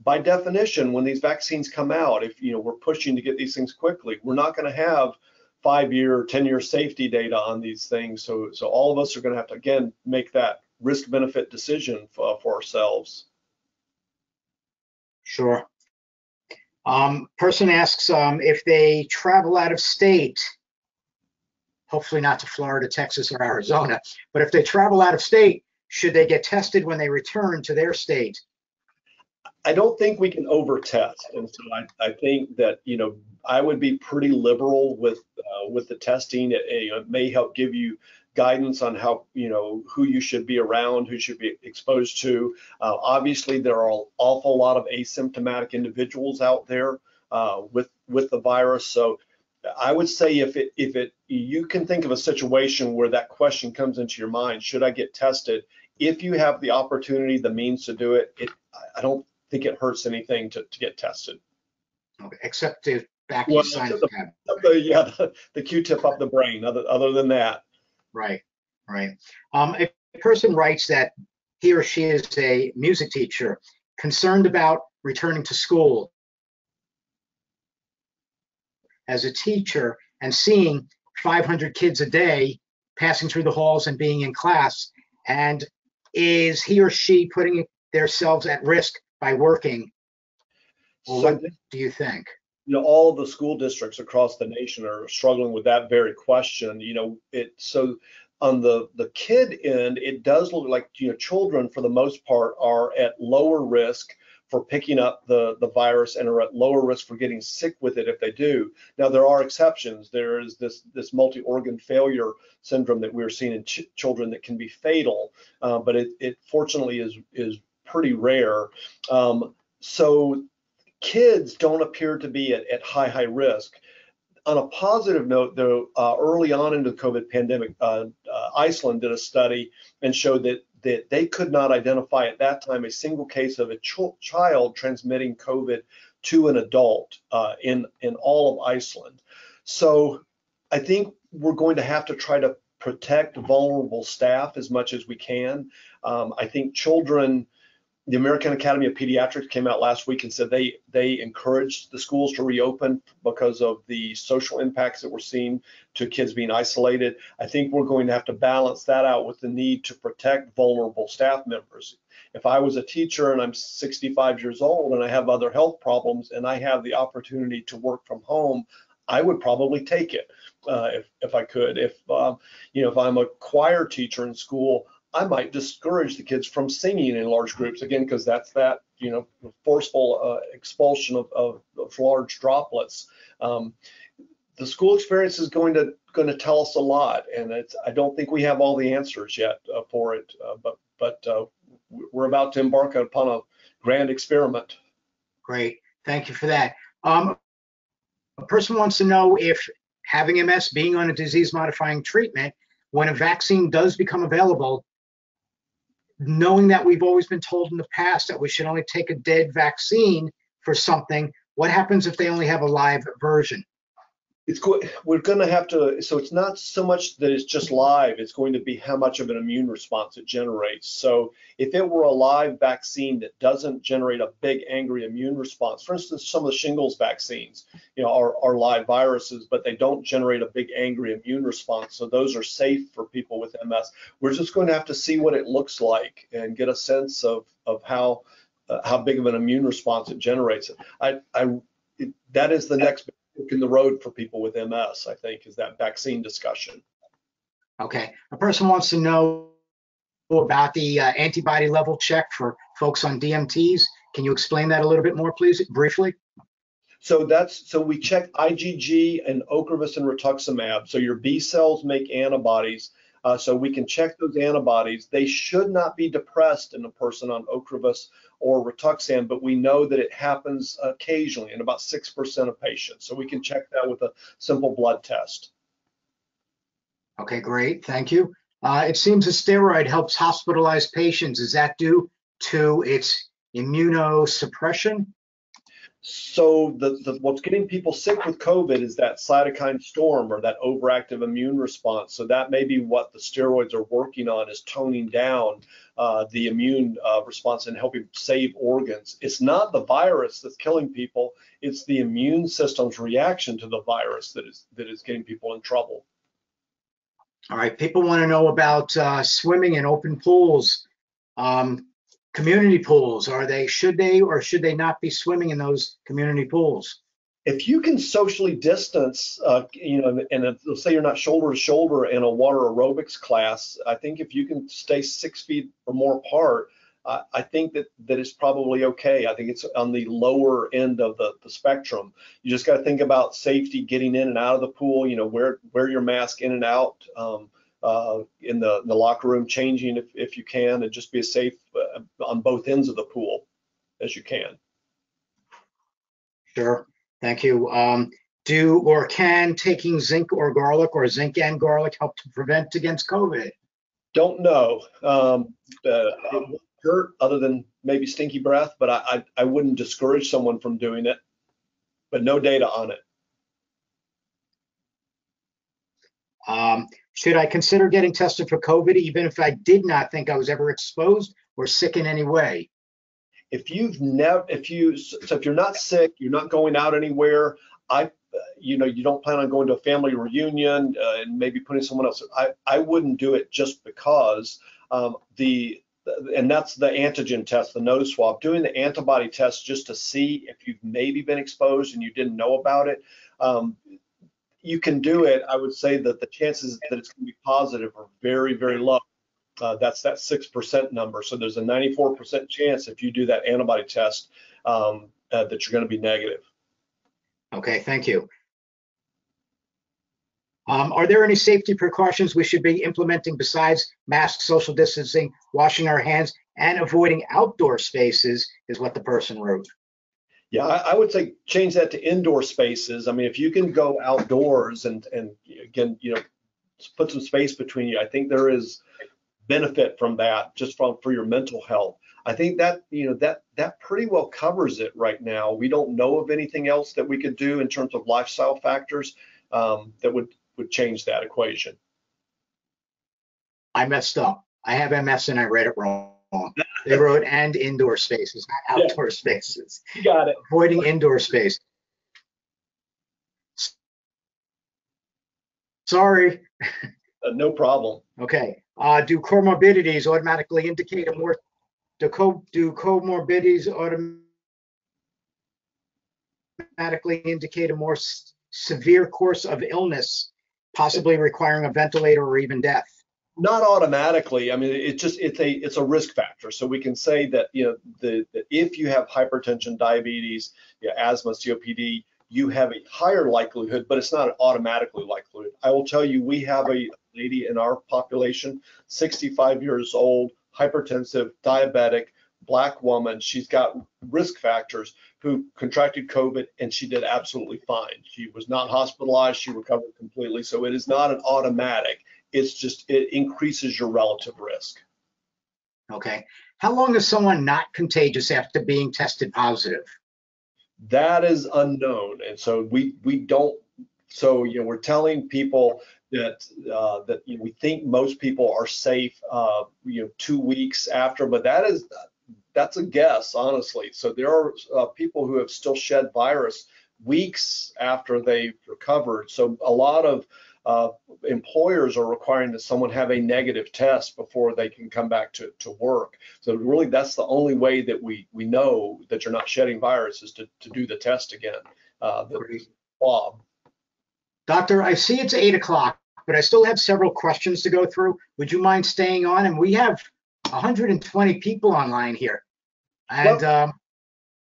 B: By definition, when these vaccines come out, if we're pushing to get these things quickly, we're not going to have 5-year, 10-year safety data on these things. So all of us are going to have to, again, make that risk-benefit decision for ourselves.
A: Sure. Person asks if they travel out of state, hopefully not to Florida, Texas, or Arizona, but if they travel out of state, should they get tested when they return to their state?
B: I don't think we can over-test, and so I think that I would be pretty liberal with the testing. It may help give you guidance on how who you should be around, who should be exposed to. Obviously, there are an awful lot of asymptomatic individuals out there with the virus. So I would say if you can think of a situation where that question comes into your mind, should I get tested? If you have the opportunity, the means to do it, I don't think it hurts anything to get tested.
A: Okay, except to back you sign
B: the Q-tip up the brain. Other than that,
A: right. A person writes that he or she is a music teacher, concerned about returning to school as a teacher and seeing 500 kids a day passing through the halls and being in class, and is he or she putting themselves at risk by working? Well, what do you think?
B: All of the school districts across the nation are struggling with that very question. So on the kid end, it does look like children for the most part are at lower risk for picking up the virus and are at lower risk for getting sick with it if they do. Now, there are exceptions. There is this multi-organ failure syndrome that we're seeing in children that can be fatal, but it fortunately is pretty rare. So kids don't appear to be at high risk. On a positive note, though, early on in the COVID pandemic, Iceland did a study and showed that they could not identify at that time a single case of a child transmitting COVID to an adult in all of Iceland. So I think we're going to have to try to protect vulnerable staff as much as we can. I think children, the American Academy of Pediatrics came out last week and said they encouraged the schools to reopen because of the social impacts that we're seeing to kids being isolated. I think we're going to have to balance that out with the need to protect vulnerable staff members. If I was a teacher and I'm 65 years old and I have other health problems and I have the opportunity to work from home, I would probably take it if I could. If I'm a choir teacher in school, I might discourage the kids from singing in large groups, again, because that's that forceful expulsion of large droplets. The school experience is going to tell us a lot, and I don't think we have all the answers yet for it, but we're about to embark upon a grand experiment.
A: Great, thank you for that. A person wants to know if having MS, being on a disease-modifying treatment, when a vaccine does become available, knowing that we've always been told in the past that we should only take a dead vaccine for something, what happens if they only have a live version?
B: We're going to have to, so it's not so much that it's just live, it's going to be how much of an immune response it generates. So if it were a live vaccine that doesn't generate a big angry immune response, for instance, some of the shingles vaccines, are live viruses, but they don't generate a big angry immune response. So those are safe for people with MS. We're just going to have to see what it looks like and get a sense of how big of an immune response it generates. That is the next in the road for people with MS, I think, is that vaccine discussion.
A: Okay. A person wants to know about the antibody level check for folks on DMTs. Can you explain that a little bit more, please, briefly?
B: So we check IgG and Ocrevus and rituximab. So your B cells make antibodies. So we can check those antibodies. They should not be depressed in a person on Ocrevus or Rituxan, but we know that it happens occasionally in about 6% of patients. So we can check that with a simple blood test.
A: Okay, great. Thank you. It seems a steroid helps hospitalized patients. Is that due to its immunosuppression?
B: So what's getting people sick with COVID is that cytokine storm or that overactive immune response. So that may be what the steroids are working on, is toning down the immune response and helping save organs. It's not the virus that's killing people, it's the immune system's reaction to the virus that is getting people in trouble.
A: All right, people want to know about swimming in open pools. Community pools, should they or should they not be swimming in those community pools?
B: If you can socially distance, and let's say you're not shoulder to shoulder in a water aerobics class, I think if you can stay 6 feet or more apart, I think that it's probably okay. I think it's on the lower end of the spectrum. You just got to think about safety, getting in and out of the pool. Wear your mask in and out. In the locker room, changing if you can, and just be as safe on both ends of the pool as you can.
A: Sure, thank you. Can taking zinc or garlic, or zinc and garlic, help to prevent against COVID?
B: Don't know. It won't hurt other than maybe stinky breath, but I wouldn't discourage someone from doing it, but no data on it.
A: Should I consider getting tested for COVID even if I did not think I was ever exposed or sick in any way?
B: If you're not sick, you're not going out anywhere, you don't plan on going to a family reunion and maybe putting someone else, I wouldn't do it just because. And that's the antigen test, the nose swab. Doing the antibody test just to see if you've maybe been exposed and you didn't know about it, you can do it. I would say that the chances that it's going to be positive are very, very low. That's that 6% number. So there's a 94% chance if you do that antibody test that you're going to be negative.
A: Okay, thank you. Are there any safety precautions we should be implementing besides mask, social distancing, washing our hands, and avoiding outdoor spaces, is what the person wrote.
B: Yeah, I would say change that to indoor spaces. I mean, if you can go outdoors and again, put some space between you, I think there is benefit from that, just for your mental health. I think that that pretty well covers it right now. We don't know of anything else that we could do in terms of lifestyle factors that would change that equation.
A: I messed up. I have MS and I read it wrong. They wrote and indoor spaces, not outdoor spaces.
B: You got it.
A: Avoiding indoor space. Sorry.
B: No problem.
A: Okay. Do comorbidities automatically indicate a more severe course of illness, possibly requiring a ventilator or even death?
B: Not automatically. I mean, it's a risk factor. So we can say that if you have hypertension, diabetes, asthma, COPD, you have a higher likelihood, but it's not an automatically likelihood. I will tell you, we have a lady in our population, 65 years old, hypertensive, diabetic, Black woman. She's got risk factors, who contracted COVID, and she did absolutely fine. She was not hospitalized. She recovered completely. So it is not an automatic. It's just, it increases your relative risk.
A: Okay. How long is someone not contagious after being tested positive?
B: That is unknown. And so we don't, so, we're telling people that we think most people are safe, 2 weeks after, but that's a guess, honestly. So there are people who have still shed virus weeks after they've recovered. So a lot of employers are requiring that someone have a negative test before they can come back to work. So really, that's the only way that we know that you're not shedding virus is to do the test again, the swab.
A: Doctor, I see it's 8 o'clock, but I still have several questions to go through. Would you mind staying on? And we have 120 people online here. And
B: why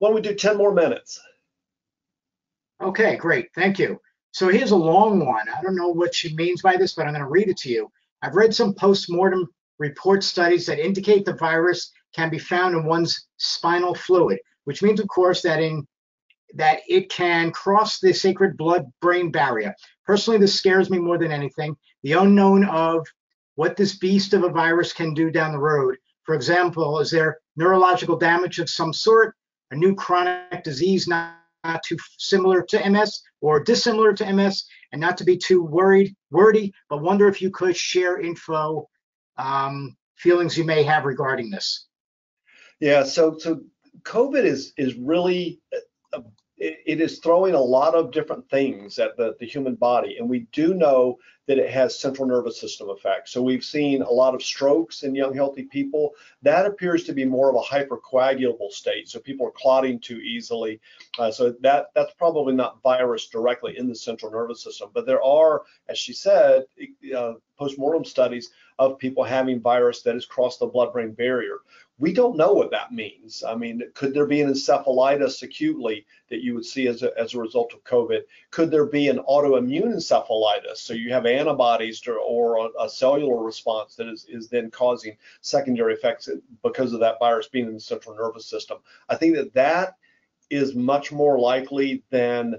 B: don't we do 10 more minutes?
A: Okay, great. Thank you. So here's a long one. I don't know what she means by this, but I'm going to read it to you. I've read some post-mortem report studies that indicate the virus can be found in one's spinal fluid, which means, of course, that it can cross the sacred blood-brain barrier. Personally, this scares me more than anything. The unknown of what this beast of a virus can do down the road. For example, is there neurological damage of some sort, a new chronic disease not too similar to MS or dissimilar to MS, and not to be too wordy, but wonder if you could share info, feelings you may have regarding this.
B: Yeah, so COVID is really, it is throwing a lot of different things at the human body, and we do know that it has central nervous system effects. So we've seen a lot of strokes in young healthy people. That appears to be more of a hypercoagulable state, so people are clotting too easily. So that's probably not virus directly in the central nervous system, but there are, as she said, postmortem studies of people having virus that has crossed the blood-brain barrier. We don't know what that means. I mean, could there be an encephalitis acutely that you would see as a result of COVID? Could there be an autoimmune encephalitis? So you have antibodies or a cellular response that is then causing secondary effects because of that virus being in the central nervous system. I think that is much more likely than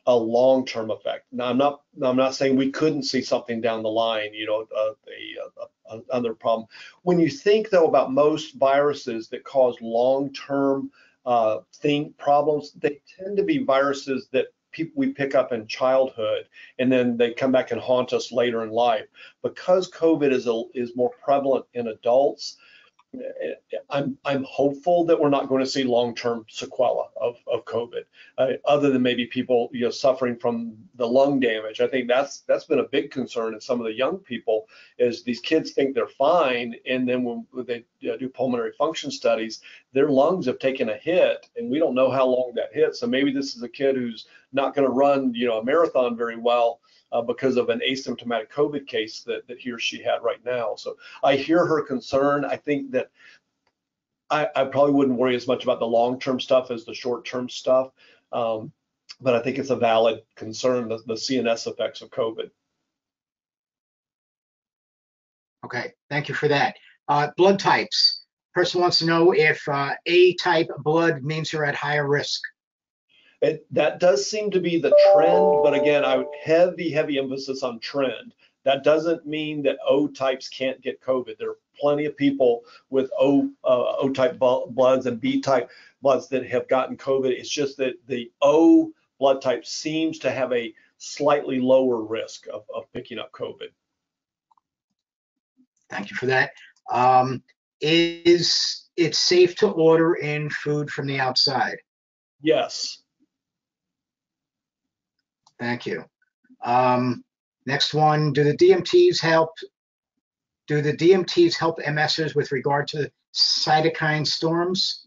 B: a long-term effect. Now, I'm not saying we couldn't see something down the line, another problem. When you think though about most viruses that cause long-term problems, they tend to be viruses that we pick up in childhood, and then they come back and haunt us later in life. Because COVID is more prevalent in adults, I'm hopeful that we're not going to see long-term sequela of COVID, other than maybe people suffering from the lung damage. I think that's been a big concern in some of the young people, is these kids think they're fine, and then when they do pulmonary function studies, their lungs have taken a hit, and we don't know how long that hit. So maybe this is a kid who's not going to run a marathon very well, because of an asymptomatic COVID case that he or she had right now. So I hear her concern. I think that I probably wouldn't worry as much about the long-term stuff as the short-term stuff, but I think it's a valid concern, the CNS effects of COVID.
A: Okay, thank you for that. Blood types. Person wants to know if A type blood means you're at higher risk.
B: That does seem to be the trend, but again, heavy emphasis on trend. That doesn't mean that O types can't get COVID. There are plenty of people with O type bloods and B type bloods that have gotten COVID. It's just that the O blood type seems to have a slightly lower risk of picking up COVID.
A: Thank you for that. Is it safe to order in food from the outside?
B: Yes.
A: Thank you. Next one, do the DMTs help MSers with regard to cytokine storms?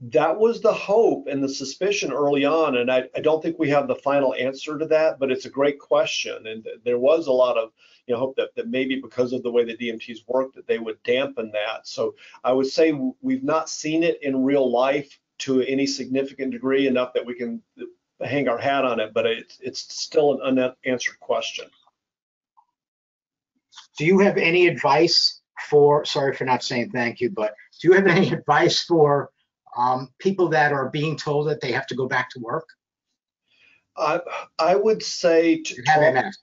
B: That was the hope and the suspicion early on, and I don't think we have the final answer to that, but it's a great question. And there was a lot of hope that maybe because of the way the DMTs work, that they would dampen that. So I would say we've not seen it in real life to any significant degree, enough that we can hang our hat on it, but it's still an unanswered question.
A: Do you have any advice for, sorry for not saying thank you, but do you have any advice for people that are being told that they have to go back to work?
B: I would say
A: You have MS.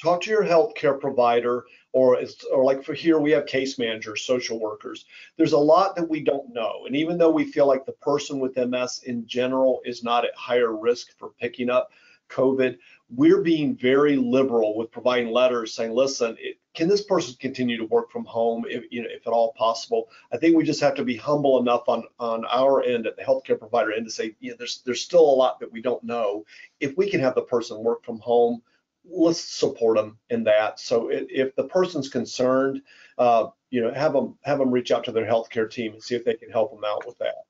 B: talk to your healthcare provider, or like for here, we have case managers, social workers. There's a lot that we don't know. And even though we feel like the person with MS in general is not at higher risk for picking up COVID, we're being very liberal with providing letters saying, listen, can this person continue to work from home if at all possible? I think we just have to be humble enough on our end at the healthcare provider end to say, there's still a lot that we don't know. If we can have the person work from home, let's support them in that. So if the person's concerned, have them reach out to their healthcare team and see if they can help them out with that.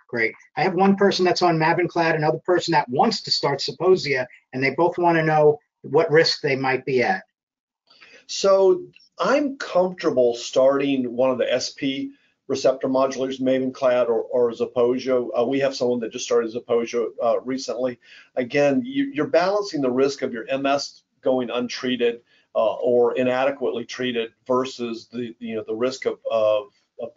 A: Great. I have one person that's on Mavenclad, another person that wants to start Zeposia, and they both want to know what risk they might be at.
B: So I'm comfortable starting one of the SP receptor modulators, Mavenclad or Zeposia. We have someone that just started Zeposia recently. Again, you're balancing the risk of your MS going untreated or inadequately treated versus the risk of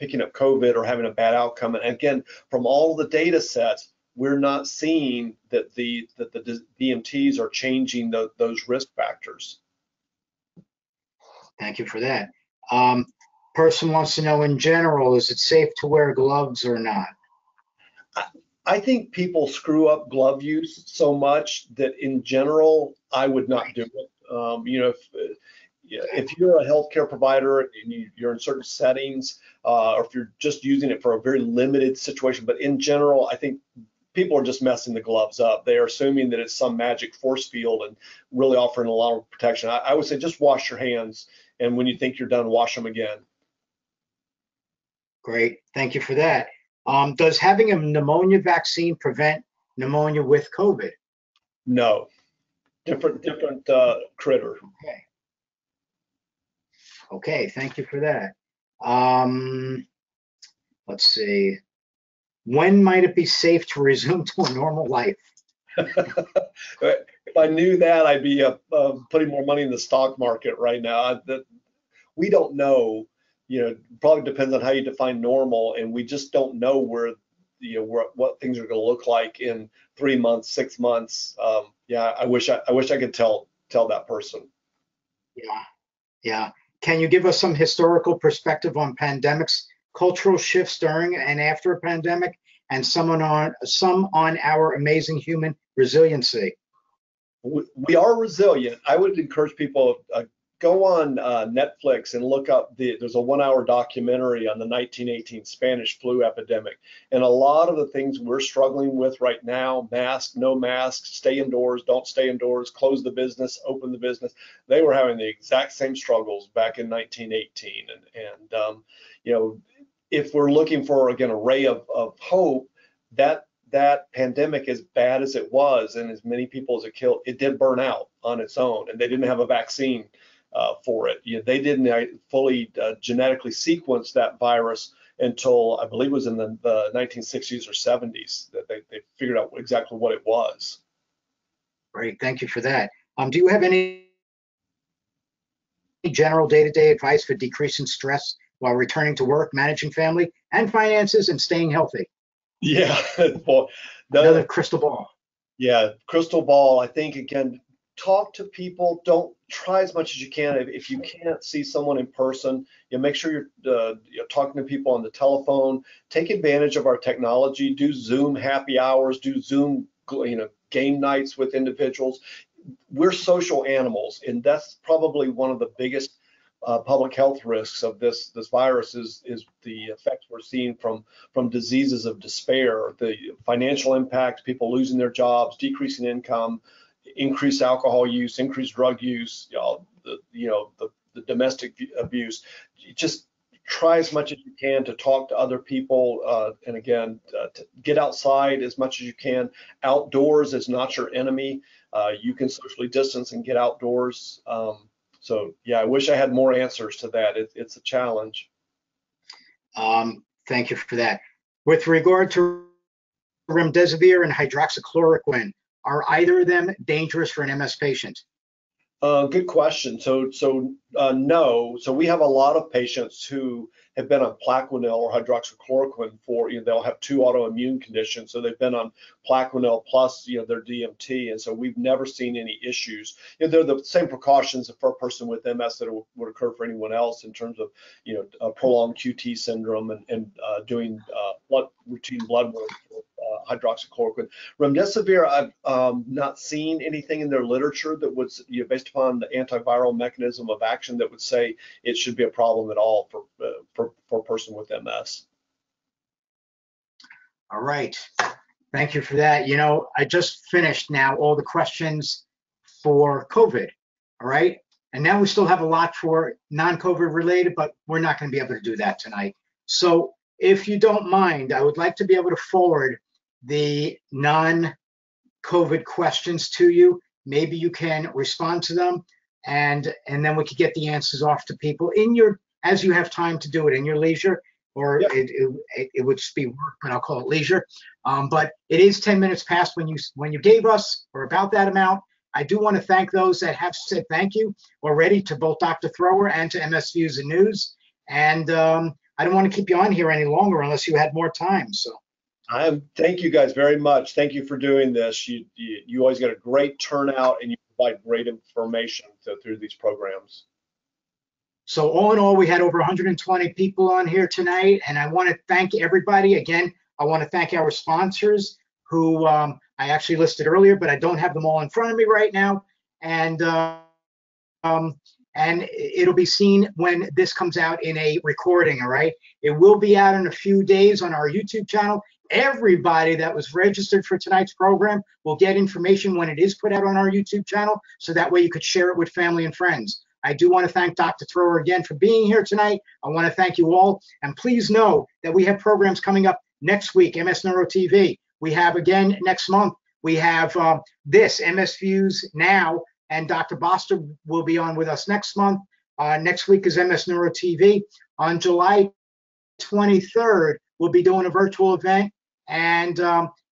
B: picking up COVID or having a bad outcome. And again, from all of the data sets, we're not seeing that the DMTs are changing those risk factors.
A: Thank you for that. Person wants to know, in general, is it safe to wear gloves or not?
B: I think people screw up glove use so much that in general, I would not do it. If you're a healthcare provider and you're in certain settings, or if you're just using it for a very limited situation, but in general, I think people are just messing the gloves up. They are assuming that it's some magic force field and really offering a lot of protection. I would say just wash your hands, and when you think you're done, wash them again.
A: Great, thank you for that. Does having a pneumonia vaccine prevent pneumonia with COVID?
B: No, different critter.
A: Okay, thank you for that. Let's see. When might it be safe to resume to a normal life?
B: If I knew that, I'd be putting more money in the stock market right now. We don't know. Probably depends on how you define normal, and we just don't know what things are going to look like in 3 months, 6 months. I wish I could tell that person.
A: Yeah. Can you give us some historical perspective on pandemics, cultural shifts during and after a pandemic, and some on our amazing human resiliency?
B: We are resilient. I would encourage people go on Netflix and look up there's a 1-hour documentary on the 1918 Spanish flu epidemic. And a lot of the things we're struggling with right now, mask, no mask, stay indoors, don't stay indoors, close the business, open the business, they were having the exact same struggles back in 1918. And if we're looking for, again, a ray of hope, that pandemic, as bad as it was and as many people as it killed, it did burn out on its own, and they didn't have a vaccine for it. They didn't fully genetically sequence that virus until I believe it was in the 1960s or 70s that they figured out exactly what it was.
A: Great, thank you for that. Do you have any general day-to-day advice for decreasing stress while returning to work, managing family and finances, and staying healthy?
B: Yeah, well,
A: another crystal ball.
B: Yeah, crystal ball. I think, again, talk to people. Don't try as much as you can. If you can't see someone in person, make sure you're talking to people on the telephone. Take advantage of our technology. Do Zoom happy hours. Do Zoom game nights with individuals. We're social animals, and that's probably one of the biggest public health risks of this virus is the effects we're seeing from diseases of despair, the financial impact, people losing their jobs, decreasing income, increased alcohol use, increased drug use, the domestic abuse. Just try as much as you can to talk to other people, and again, to get outside as much as you can. Outdoors is not your enemy. You can socially distance and get outdoors. So yeah, I wish I had more answers to that. It's a challenge.
A: Thank you for that. With regard to remdesivir and hydroxychloroquine, are either of them dangerous for an MS patient?
B: Good question. So no. So we have a lot of patients who have been on Plaquenil or hydroxychloroquine for, they'll have 2 autoimmune conditions. So they've been on Plaquenil plus, their DMT. And so we've never seen any issues. They're the same precautions for a person with MS that would occur for anyone else in terms of, prolonged QT syndrome and doing routine blood work for hydroxychloroquine. Remdesivir, I've not seen anything in their literature that would, based upon the antiviral mechanism of action, that would say it should be a problem at all for a person with MS.
A: All right. Thank you for that. I just finished now all the questions for COVID. All right. And now we still have a lot for non-COVID related, but we're not going to be able to do that tonight. So if you don't mind, I would like to be able to forward the non-COVID questions to you. Maybe you can respond to them, and then we could get the answers off to people as you have time to do it in your leisure, or
B: Yep.
A: it would just be work, but I'll call it leisure. But it is 10 minutes past when you gave us, or about that amount. I do want to thank those that have said thank you already to both Dr. Thrower and to MS Views and News. And I don't want to keep you on here any longer unless you had more time. So.
B: Thank you guys very much. Thank you for doing this. You always get a great turnout, and you provide great information through these programs.
A: So all in all, we had over 120 people on here tonight, and I want to thank everybody. Again, I want to thank our sponsors who I actually listed earlier, but I don't have them all in front of me right now. And it'll be seen when this comes out in a recording, all right? It will be out in a few days on our YouTube channel. Everybody that was registered for tonight's program will get information when it is put out on our YouTube channel, so that way you could share it with family and friends. I do want to thank Dr. Thrower again for being here tonight. I want to thank you all, and please know that we have programs coming up next week, MS Neuro TV. We have again next month, we have this MS Views Now, and Dr. Boster will be on with us next month. Next week is MS Neuro TV. On July 23rd, we'll be doing a virtual event, and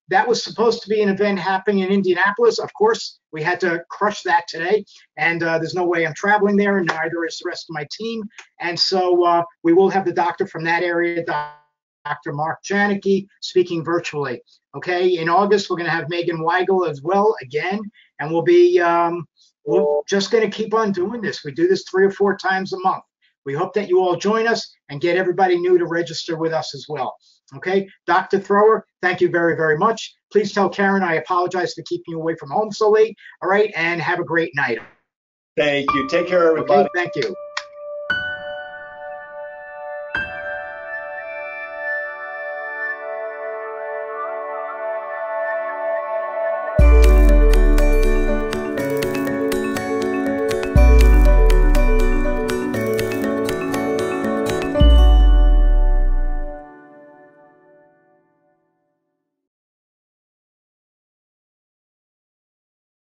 A: that was supposed to be an event happening in Indianapolis. Of course, we had to crush that today, and there's no way I'm traveling there, and neither is the rest of my team. And so we will have the doctor from that area, Dr. Mark Janicki, speaking virtually. Okay, in August, we're going to have Megan Weigel as well again, and we're just going to keep on doing this. We do this 3 or 4 times a month. We hope that you all join us and get everybody new to register with us as well. Okay, Dr. Thrower, thank you very, very much. Please tell Karen I apologize for keeping you away from home so late. All right, and have a great night.
B: Thank you. Take care, everybody.
A: Okay, thank you.